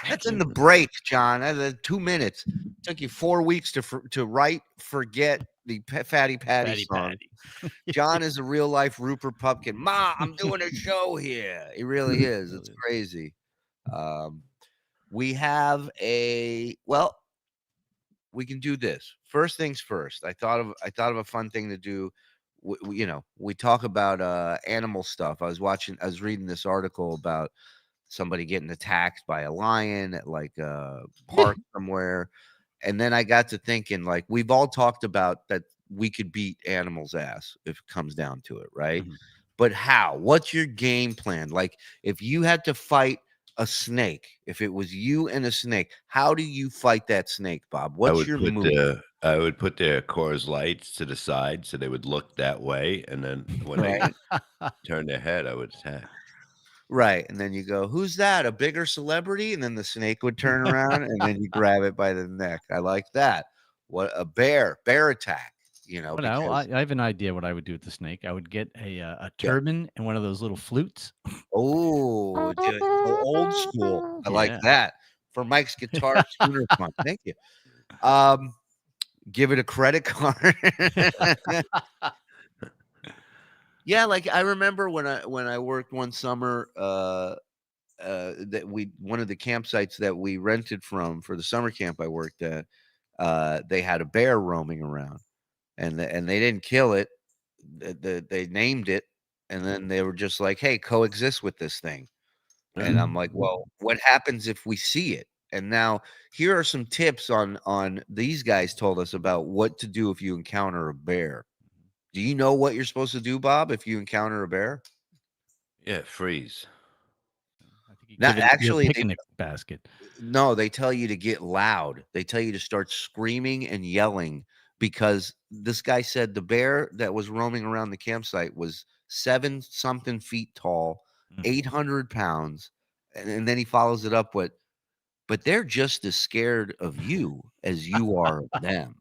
That's in the break, John. That's 2 minutes. It took you 4 weeks to write, forget the Fatty Patty song. John is a real life Rupert Pupkin. Ma, I'm doing a show here. He really is. It's crazy. We have we can do this. First things first. I thought of a fun thing to do. We talk about animal stuff. I was reading this article about somebody getting attacked by a lion at like a park somewhere. And then I got to thinking, like, we've all talked about that we could beat animals' ass if it comes down to it, right? Mhm. But how? What's your game plan? Like, if you had to fight a snake, if it was you and a snake, how do you fight that snake, Bob? What's your move? I would put their Coors Lights to the side so they would look that way, and then when Right. they turn their head, I would attack. Right. And then you go, who's that? A bigger celebrity? And then the snake would turn around and then you grab it by the neck. I like that. What a bear attack, No, because I have an idea what I would do with the snake. I would get a turban and one of those little flutes. oh, old school. I like Yeah. that. For Mike's guitar tuner fun. Thank you. Give it a credit card. Yeah, like I remember when I worked one summer, that one of the campsites that we rented from for the summer camp I worked at, they had a bear roaming around, and they didn't kill it. They named it, and then they were just like, "Hey, coexist with this thing." And I'm like, "Well, what happens if we see it?" And now here are some tips on these guys told us about what to do if you encounter a bear. Do you know what you're supposed to do, Bob, if you encounter a bear? Yeah, freeze. I think you Not give it your actually, picnic basket. no, they tell you to get loud. They tell you to start screaming and yelling because this guy said the bear that was roaming around the campsite was 7-something feet tall, Mm. 800 pounds. And then he follows it up with, but they're just as scared of you as you are of them.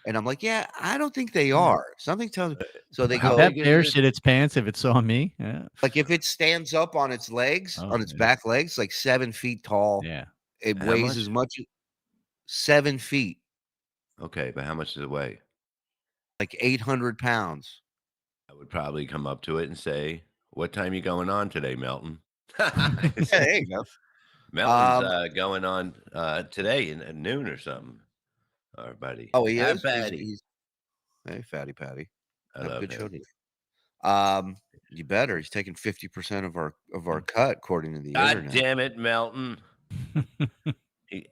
And I'm like, yeah, I don't think they are. Something tells me. So they Would go, that bear shit its pants if it saw me? Yeah. like if it stands up on its legs, Oh, on its yeah. back legs, like 7 feet tall, Yeah. it How weighs much? as much 7 feet, Okay, but how much does it weigh? like 800 pounds. I would probably come up to it and say, "What time you going on today, Melton?" Yeah, there you go. Melton's going on today at noon or something. Our buddy. Oh, he Hi, is? Patty. Hey, Fatty Patty. I Have a love good show him. today. You better. He's taking 50% of our cut, according to the God internet. damn it, Melton.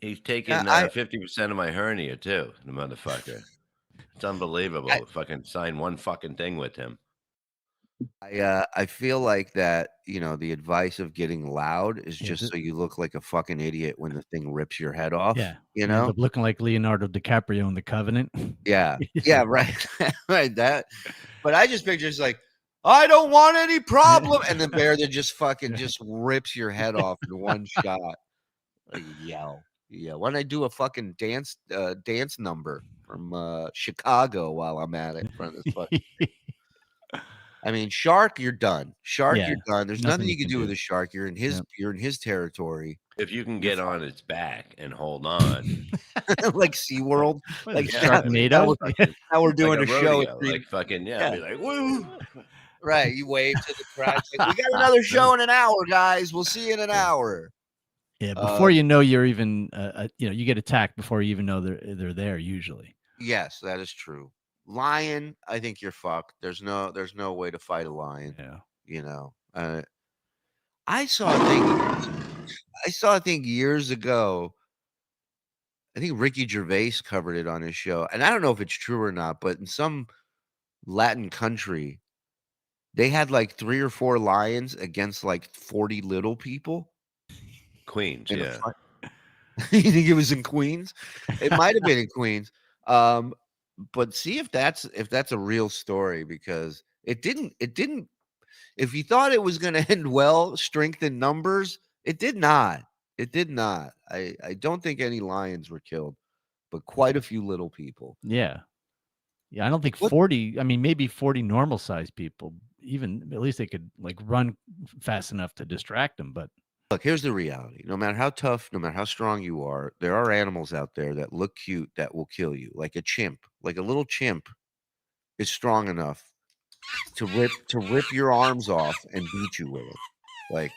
He's taking Yeah, 50% of my hernia too, the motherfucker. It's unbelievable. Fucking sign one fucking thing with him. I feel like that, the advice of getting loud is Yeah, just so you look like a fucking idiot when the thing rips your head off, you you end know? up looking like Leonardo DiCaprio in The Covenant. Yeah. Yeah, right. Right, that. But I just picture it's like, "I don't want any problem," and the bear that just fucking just rips your head off in one shot. You yell. Yeah, why don't I do a fucking dance number from, Chicago while I'm at it in front of this fucking I mean, shark, you're done. Shark, Yeah, you're done. There's nothing nothing you you can can do with do. a shark. Yep. You're in his territory. If you can You're get on fine. its back and hold on, Like SeaWorld. What is Like it, yeah, now Sharknado? now we're like doing a a show at rodeo, Green. like fucking Yeah, be like woo. right. You wave to the crowd. Like, we got another show in an hour, guys. We'll see you in an hour. Yeah, before you know you're even, you get attacked before you even know they're there usually. Yes, that is true. Lion, I think you're fucked. There's no way to fight a lion. Yeah. I saw a thing years ago. I think Ricky Gervais covered it on his show, and I don't know if it's true or not, but in some Latin country, they had like 3 or 4 lions against like 40 little people Queens, in a yeah. fight. You think it was in Queens? It might have been in Queens. But see if that's a real story because it didn't if you thought it was gonna end well, strength in numbers, it did not. It did not. I don't think any lions were killed, but quite a few little people. Yeah. Yeah, I don't think What 40, I mean, maybe 40 normal sized people, even at least they could like run fast enough to distract them. But Look, here's the reality. No matter how tough, no matter how strong you are, there are animals out there that look cute that will kill you. Like a chimp. Like a little chimp is strong enough to rip your arms off and beat you with it. Like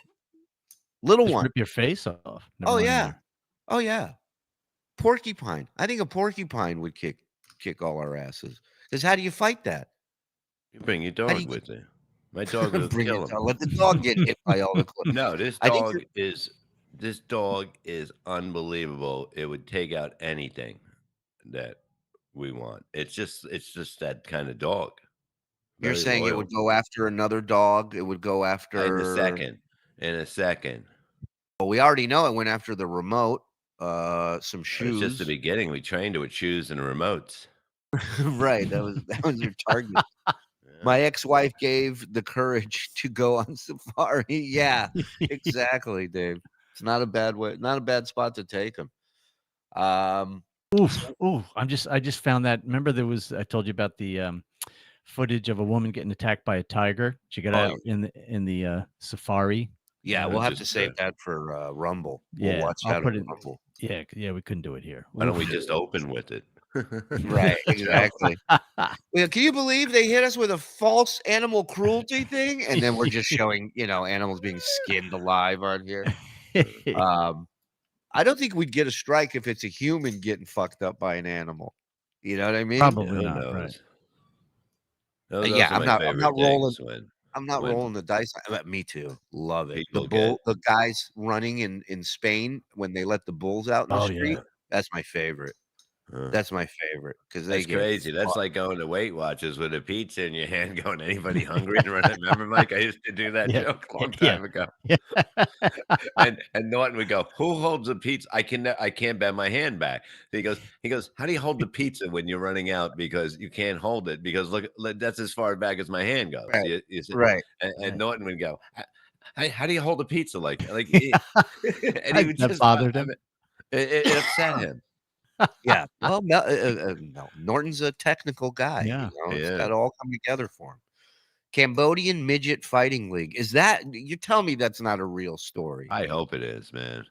little just one. rip your face off. Never Oh mind yeah. your. Oh yeah. Porcupine. I think a porcupine would kick all our asses. Because how do you fight that? You bring your How do dog with you. My dog will bring kill it him. down? Let the dog get hit by all the clips. No, this I think dog is unbelievable. It would take out anything that we want. It's just that kind of dog. you're Very saying it loyal. would go after another dog. It would go In a after. second. In a second. Well, we already know it went after the remote. Some It's just shoes. the beginning. We trained it with shoes and remotes. Right. That was your target. My ex-wife gave the courage to go on safari. Yeah, exactly, Dave. It's not a bad way, not a bad spot to take them. Oof. Ooh. I just found that. Remember I told you about the footage of a woman getting attacked by a tiger. She got out in the safari. Yeah, we'll have to save that for Rumble. We'll Yeah, watch I'll that put on it. Rumble. Yeah, we couldn't do it here. Why don't we Oof. just open with it? Right, exactly. Well, can you believe they hit us with a false animal cruelty thing, and then we're just showing animals being skinned alive on here? I don't think we'd get a strike if it's a human getting fucked up by an animal. You know what I mean? Probably Who not. knows? Right. Those Yeah, are my favorite rolling. things I'm not when rolling the dice. Me too. Love it. people get The guys running in Spain when they let the bulls out in the Oh street. yeah. That's my favorite. That's my favorite because they That's get crazy. That's fucked. like going to Weight Watchers with a pizza in your hand, going, anybody hungry? And running. Remember, Mike? I used to do that Yeah. joke a long Yeah. time ago. Yeah. And Norton would go, "Who holds the pizza? I can't bend my hand back." He goes, how do you hold the pizza when you're running out because you can't hold it because look that's as far back as my hand goes. Right. You see? Right. And Norton would go, how do you hold a pizza like and he would That just bothered him. it upset him. Yeah. Well, no. Norton's a technical guy. Yeah. It's Yeah. got to all come together for him. Cambodian Midget Fighting League. Is that you tell me that's not a real story? I hope it is, man.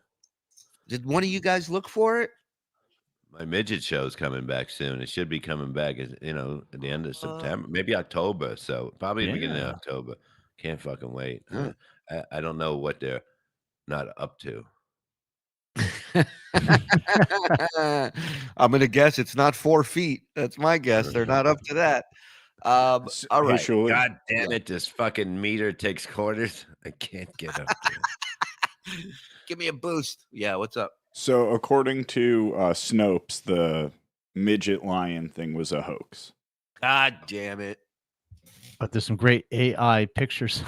Did one of you guys look for it? My midget show's coming back soon. It should be coming back at the end of September, maybe October. So probably the beginning of October. Can't fucking wait. Huh. I don't know what they're not up to. I'm gonna guess it's not 4 feet. That's my guess. They're not up to that. All Hey, right. Shuli. God damn it! This fucking meter takes quarters. I can't get up to it. Give me a boost. Yeah, what's up? So, according to Snopes, the midget lion thing was a hoax. God damn it. But there's some great AI pictures.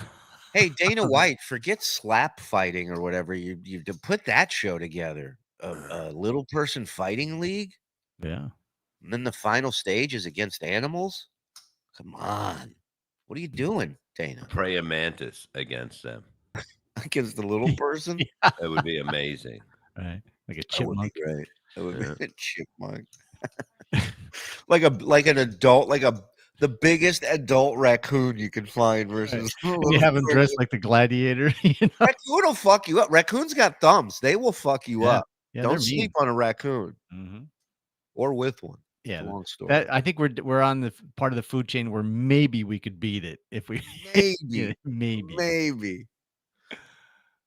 Hey, Dana White, forget slap fighting or whatever. You to put that show together. A little person fighting league, Yeah. and then the final stage is against animals. Come on, what are you doing, Dana? Pray a mantis against them. Against the little person? It would be amazing. Right. Like a That would be chipmunk. great. That would Yeah. be a chipmunk. like an adult, the biggest adult raccoon you can find versus And you have him dressed like the gladiator. You know? Raccoon will fuck you up. Raccoons got thumbs. They will fuck you Yeah. up. Yeah, Don't they're sleep mean. on a raccoon Mhm. or with one. Yeah, It's a long story. that I think we're on the part of the food chain where maybe we could beat it if we Maybe. maybe. Maybe. Let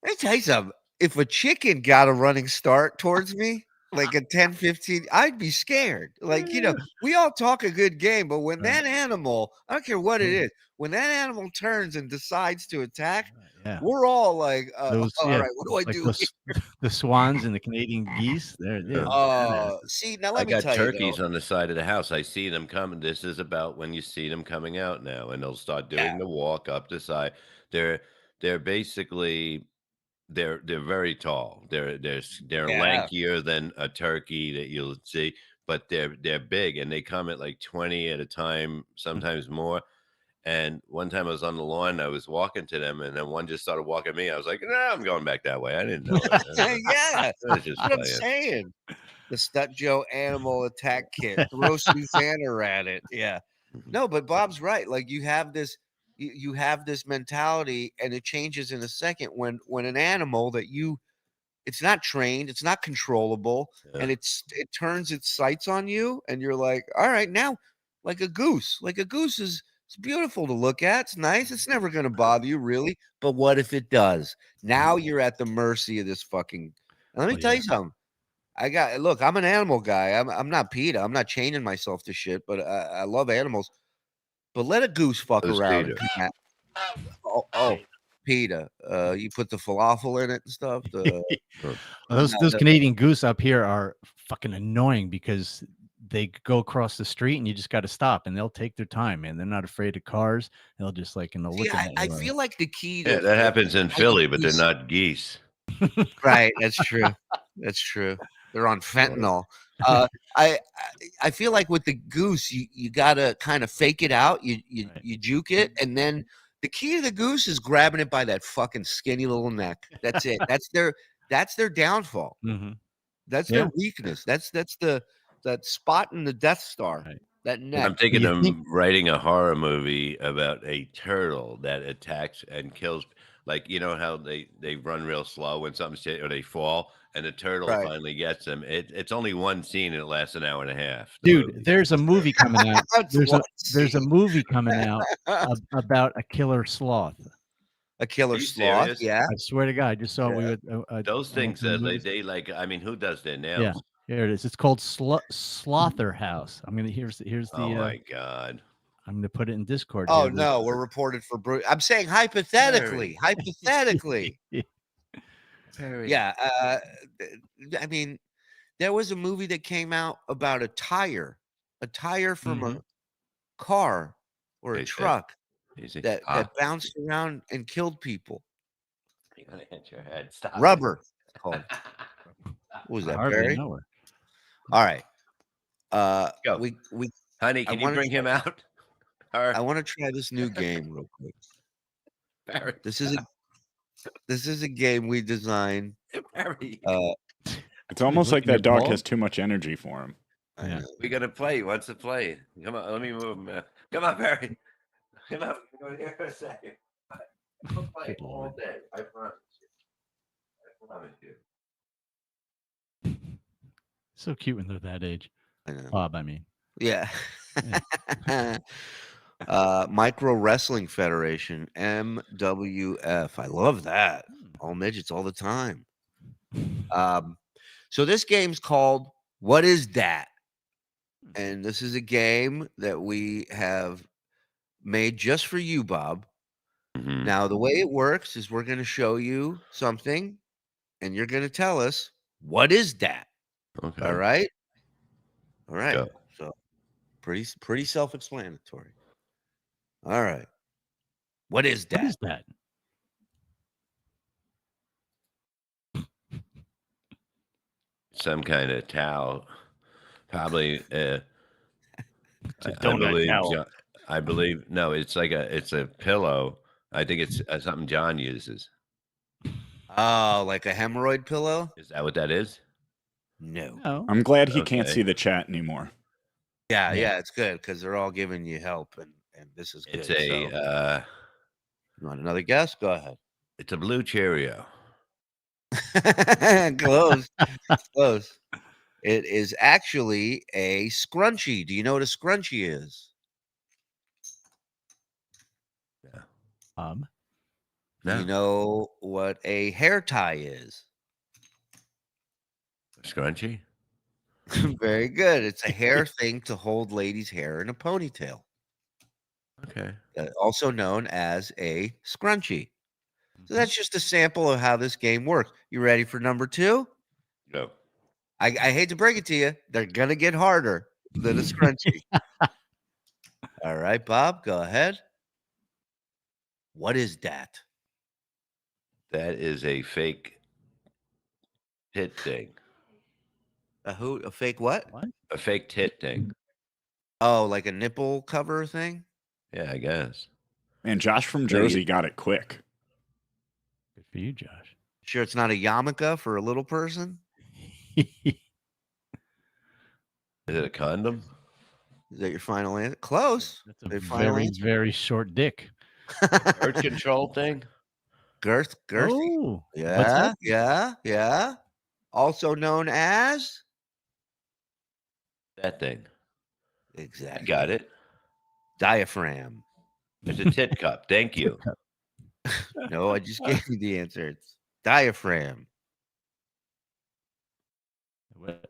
me tell you something. If a chicken got a running start towards me, like a 10, 15, I'd be scared. Like, we all talk a good game, but when that animal, I don't care what it is, when that animal turns and decides to attack, Yeah. we're all like, Those all yeah, right, what do I like do those the swans and the Canadian geese. They're here? See, now I let me got tell you, turkeys though. on the side of the house. I see them coming. This is about when you see them coming out now, and they'll start doing the walk up the side. They're basically they're very tall. They're Yeah. lankier than a turkey that you'll see, but they're big, and they come at like 20 at a time, sometimes more. And one time I was on the lawn, I was walking to them, and then one just started walking me. I was like, "No, I'm going back that way." I didn't know it. Yeah, I was just that's what I'm playing. saying. The Stut Joe Animal Attack Kit. Throw Susanna at it. Yeah. No, but Bob's right. Like you have this mentality, and it changes in a second when an animal that it's not trained, it's not controllable, and it turns its sights on you, and you're like, all right, now like a goose. Like a goose is it's beautiful to look at. It's nice. It's never gonna bother you, really. But what if it does? Now you're at the mercy of this fucking. And let me tell you something. Look, I'm an animal guy. I'm not PETA. I'm not chaining myself to shit, but I love animals. But let a goose fuck Who's around. Peter? PETA. You put the falafel in it and stuff. Those Canadian goose up here are fucking annoying because they go across the street and you just got to stop and they'll take their time, man. They're not afraid of cars. They'll just look at I you. feel like the key Yeah, to that happens in Philly, but they're geese- not geese. Right, that's true. That's true. They're on fentanyl. I feel like with the goose, you gotta kind of fake it out. You juke it, and then the key to the goose is grabbing it by that fucking skinny little neck. That's it. That's their downfall. That's their weakness. That's that spot in the Death Star. That neck. I'm thinking of writing a horror movie about a turtle that attacks and kills. Like, you know how they run real slow when something's hit or they fall, and the turtle finally gets them. It's only one scene and it lasts an hour and a half. Dude, there's a movie coming out. There's a movie coming out about a killer sloth. A killer sloth, serious? yeah. I swear to God, I just saw those things they like. I mean, who does their nails? Yeah, here it is. It's called Slaughterhouse. I'm gonna here's the. Oh my God. I'm gonna put it in Discord. Oh here. no, we're reported for I'm saying hypothetically. Hypothetically. Yeah. I mean, there was a movie that came out about a tire from a car or a truck that bounced around and killed people. You're gonna hit your head. Stop. Rubber. It's called. What was that, Barry? Know her. All right. Go. We Honey, can you bring him out? I want to try this new game real quick. Barry. This is a game we designed. Barry. It's almost like that dog has too much energy for him. Yeah. We gotta play. He wants to play. Come on, let me move him. Come on, Barry. Come on. Go here for a second. We'll play all day. I promise you. I promise you. So cute when they're that age. I know. Bob, I mean. Yeah. Micro Wrestling Federation, MWF. I love that. All midgets all the time. So this game's called What Is Dat? And this is a game that we have made just for you, Bob. Now, the way it works is we're going to show you something, and you're going to tell us, what is that? Okay. All right? All right. Go. So pretty self-explanatory. All right. What is What that? is that? Some kind of towel, probably. It's a I donut believe. towel. I believe no. It's a pillow. I think it's something John uses. Oh, like a hemorrhoid pillow? Is that what that is? No. No. I'm glad he can't Okay. see the chat anymore. Yeah, Yeah. yeah, it's good because they're all giving you help, and this is good. It's So, you want another guess? Go ahead. it's a blue Cheerio. Close, close. It is actually a scrunchie. Do you know what a scrunchie is? Um. Do No. you know what a hair tie is? Scrunchy. Very good. It's a hair thing to hold ladies' hair in a ponytail, Okay. also known as a scrunchie. So that's just a sample of how this game works. You ready for number 2? No. I hate to break it to you, they're gonna get harder than a scrunchie. All right, Bob, go ahead. What is that? That is a fake tit thing. A fake what? What? A fake tit thing. Oh, like a nipple cover thing? Yeah, I guess. Man, Josh from So you- Jersey got it quick. Good for you, Josh. Sure, it's not a yarmulke for a little person? Is it a condom? Is that your final answer? Close. That's a Your final very, answer? very short dick. Birth control thing? Girthy. Oh, what's Yeah, that? yeah. Also known as That thing. I exactly got it. diaphragm. It's a tit cup. Thank you. No, I just gave you the answer. It's diaphragm.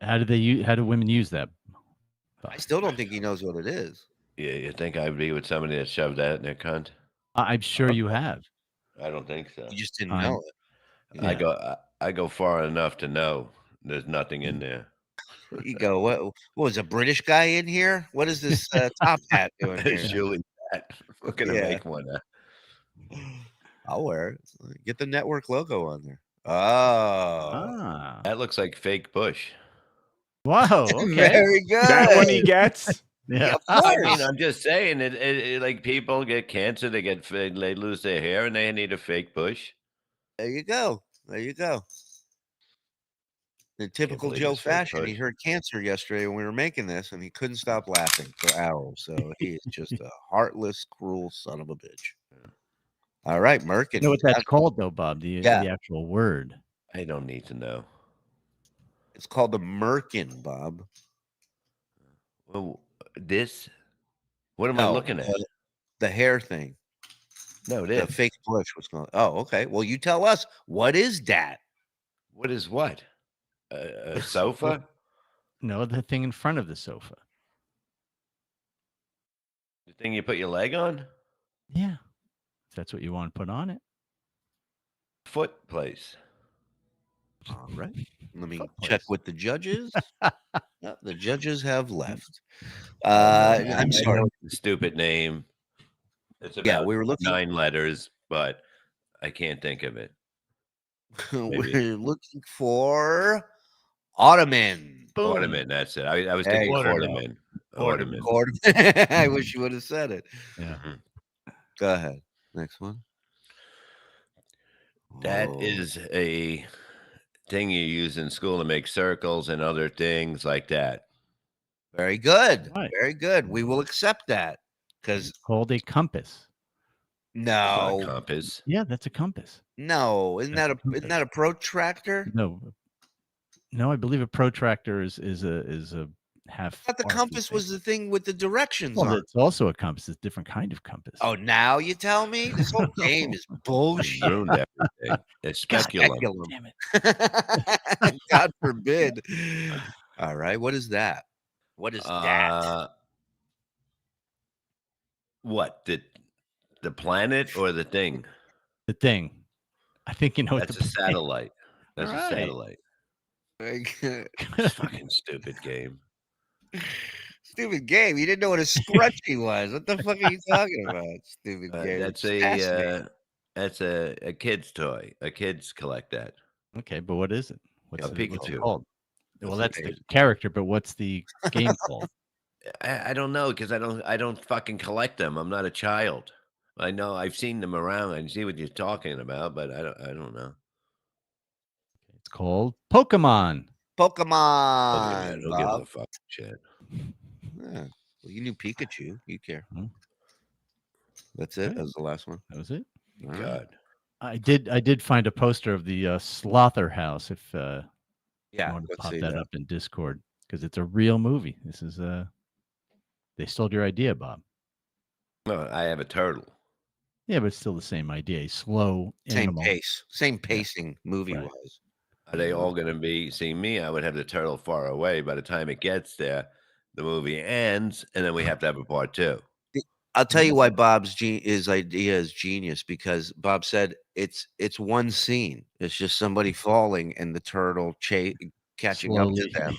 How do women use that? I still don't think he knows what it is. Yeah, you think I'd be with somebody that shoved that in their cunt? I'm sure you have. I don't think so. You just didn't I'm- know it. Yeah. I go far enough to know there's nothing in there. You go, what was a British guy in here? What is this top hat doing here? Shuli hat. We're gonna Yeah. make one. I'll wear it. Get the network logo on there. Oh, Ah. That looks like fake bush. Whoa. Okay. very good. That one he gets. Yeah. Of I course. mean, I'm just saying it like people get cancer, they lose their hair and they need a fake bush. There you go. There you go. In typical believe Joe it's fake fashion, he push. heard cancer yesterday when we were making this, and he couldn't stop laughing for hours. So he is just a heartless, cruel son of a bitch. All right, Merkin. You know what that's called, though, Bob? The actual word. I don't need to know. It's called the merkin, Bob. Well, what am I looking at? The hair thing. No, it The is. fake bush was going. Oh, okay. Well, you tell us. What is that? What is what? A sofa? No, the thing in front of the sofa. The thing you put your leg on? Yeah. If that's what you want to put on it. Foot place. All right. Let me Foot check place. with the judges. No, the judges have left. I I'm sorry. know it's a stupid name. It's about we were looking. 9 letters, but I can't think of it. We're looking for Ottoman. Ornament, that's it. I was Hey, thinking Ornament. ornament. Ornament. I wish you would have said it. Yeah. Mhm. Go ahead. Next one. That Oh, is a thing you use in school to make circles and other things like that. very good. Right. Very good. We will accept that because It's called a compass. It's not a no, compass. Yeah, that's a compass. no, isn't That's that a isn't that a protractor? No, I believe a protractor is a half. I thought the arc compass was the thing with the directions Well, on. it's also a compass. It's a different kind of compass. Oh, now you tell me this whole game is You bullshit. ruined everything. It's speculum. Speculum. Damn it. God forbid. All right, what is that? What is that? What? The planet or the thing? The thing. I think you know what That's the a satellite. That's All right. a satellite. Very good. It's a fucking stupid game. Stupid game. You didn't know what a scrunchie was. What the fuck are you talking about? Stupid game. That's It's fascinating. a kid's toy. Kids collect that. Okay, but what is it? What's A it Pikachu. called? Well, That's that's it. the character, but what's the game called? I don't know because I don't fucking collect them. I'm not a child. I know I've seen them around. I see what you're talking about, but I don't know. It's called Pokemon. Okay, man, Pokemon, who gives Bob. a fuck shit? Yeah. Well, you knew Pikachu. You care. Hmm. That's it. Okay. That was the last one. That was it. All right. God. I did find a poster of the Slaughter House. If you Yeah, want to let's pop see that that. up in Discord, because it's a real movie. This is they stole your idea, Bob. No, I have a turtle. Yeah, but it's still the same idea. A slow Same animal. pace. Same pacing movie Right. wise. Are they all going to be? See me, I would have the turtle far away. By the time it gets there, the movie ends, and then we have to have a part 2. I'll tell you why Bob's his idea is genius, because Bob said it's one scene. It's just somebody falling and the turtle catching up to Slowly. them,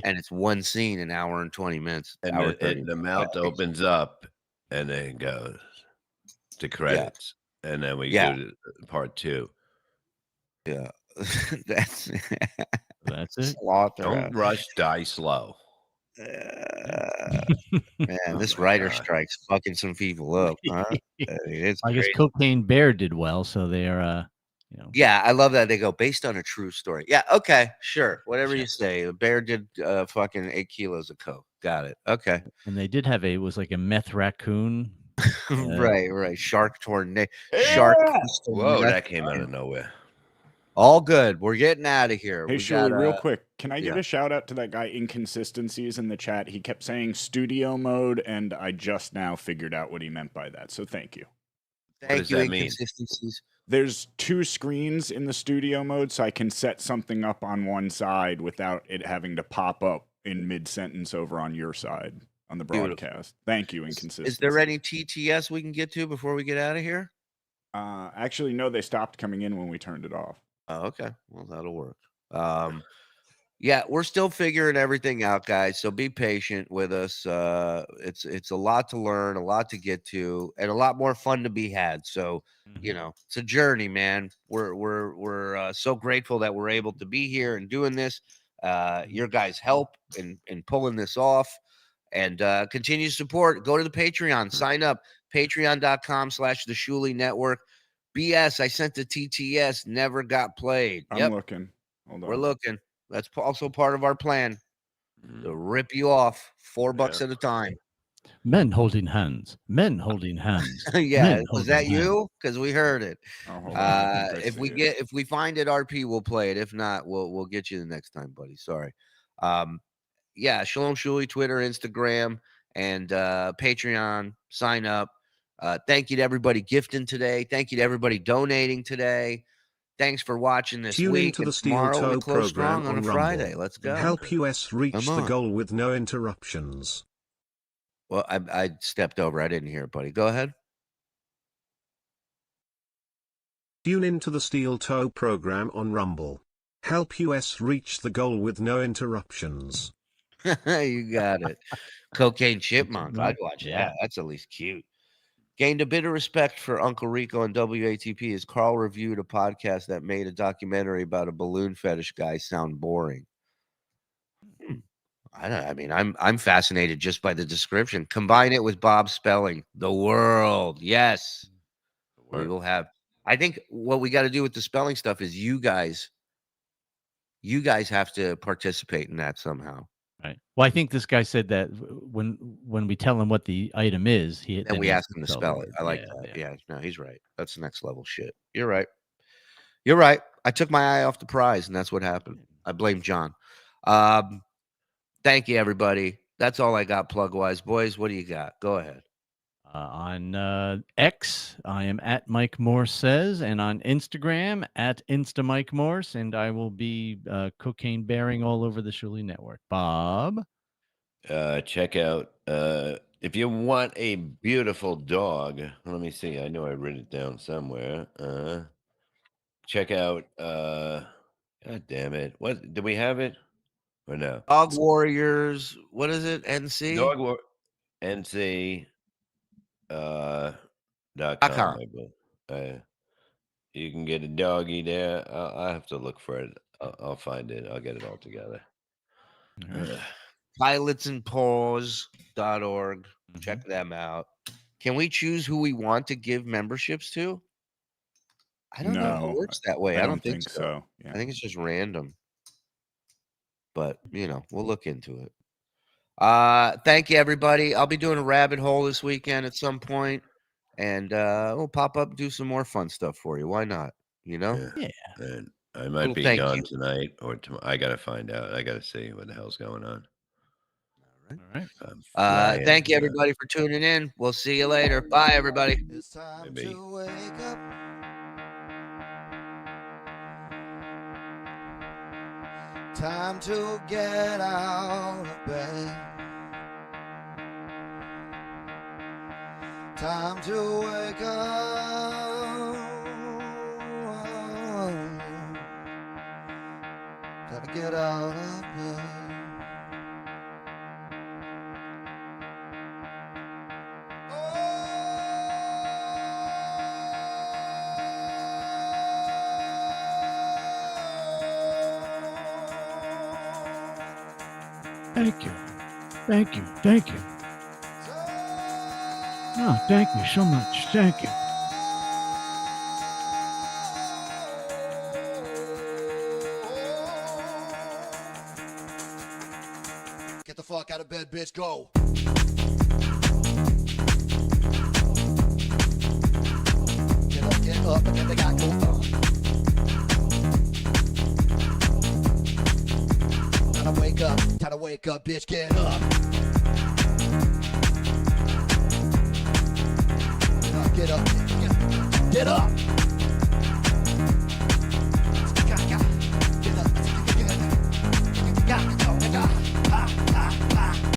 and it's one scene, an hour and 20 minutes. And Hour 30. the mouth opens up, and then it goes to credits, and then we Yeah. do the part 2. Yeah, that's That's it. Slaughter. Don't rush, die slow. Man, Oh this my writer God. strike's fucking some people up, huh? I mean, it's I guess crazy. Cocaine Bear did well, so they're Yeah, I love that they go based on a true story. Yeah, okay, sure, whatever you say. The bear did fucking 8 kilos of coke. Got it. Okay, and they did have it was like a meth raccoon. right. Shark tornado. Shark. Whoa, that came out of nowhere. All good. We're getting out of here. Hey, We Shuli, got real quick, can I give yeah. a shout out to that guy Inconsistencies in the chat? He kept saying studio mode, and I just now figured out what he meant by that. So thank you. Thank you, Inconsistencies. There's 2 screens in the studio mode, so I can set something up on one side without it having to pop up in mid-sentence over on your side on the Beautiful. broadcast. Thank you, Inconsistencies. Is there any TTS we can get to before we get out of here? Actually, no, they stopped coming in when we turned it off. Oh, okay. Well, that'll work. Yeah, we're still figuring everything out, guys. So be patient with us. It's a lot to learn, a lot to get to, and a lot more fun to be had. So, it's a journey, man. We're so grateful that we're able to be here and doing this. Your guys' help in pulling this off, and continue support. Go to the Patreon, sign up, patreon.com/the Shuli Network. BS, I sent the TTS, never got played. I'm looking. Hold on. We're looking. That's also part of our plan to rip you off $4 at a time. Men holding hands. Men holding hands. Yeah, Men was holding that hands. you? Because we heard it. Oh, hold on. I think I see it. If we find it, RP, we'll play it. If not, we'll get you the next time, buddy. Sorry. Yeah, Shalom Shuli, Twitter, Instagram, and Patreon. Sign up. Thank you to everybody gifting today. Thank you to everybody donating today. Thanks for watching this Tune week. into the And Steel tomorrow we Toe close program strong on a Rumble. Friday. Let's go. Help us reach Come the on. goal with no interruptions. Well, I stepped over. I didn't hear it, buddy. Go ahead. Tune into the Steel Toe program on Rumble. Help us reach the goal with no interruptions. You got it. Cocaine Chipmunk. I'd watch that. That's at least cute. Gained a bit of respect for Uncle Rico and WATP as Carl reviewed a podcast that made a documentary about a balloon fetish guy sound boring. I'm fascinated just by the description. Combine it with Bob's spelling. The world. Yes. We will have. I think what we got to do with the spelling stuff is you guys have to participate in that somehow. Right. Well, I think this guy said that when we tell him what the item is, Then we ask him to spell it. word. I like that. Yeah, no, he's right. That's next level shit. You're right. You're right. I took my eye off the prize, and that's what happened. I blame John. Thank you, everybody. That's all I got plug-wise. Boys, what do you got? Go ahead. On X, I am at Mike Morse Says, and on Instagram, at Insta Mike Morse, and I will be cocaine bearing all over the Shuli Network. Bob? Check out, if you want a beautiful dog, let me see. I know I wrote it down somewhere. Check out, God damn it. What, do we have it? or no? Dog Warriors. What is it? NC. Dog War NC. .com. .com. You can get a doggy there. I'll have to look for it. I'll find it. I'll get it all together. Pilotsandpaws.org. Check them out. Can we choose who we want to give memberships to? I don't know if it works that way. I don't think so. Yeah. I think it's just random. But, we'll look into it. Thank you, everybody. I'll be doing a rabbit hole this weekend at some point, and we'll pop up and do some more fun stuff for you. Why not? Yeah. And I might be gone tonight or tomorrow. I got to find out. I got to see what the hell's going on. All right. Thank you, everybody, for tuning in. We'll see you later. Bye, everybody. It's time Maybe. to wake up. Time to get out of bed. Time to wake up. Time to get out of bed. Thank you. Thank you. Thank you. Oh, thank you so much. Thank you. Get the fuck out of bed, bitch. Go. Get up, and then they got go on. Time to wake up, bitch. Get up. Get up. Get up.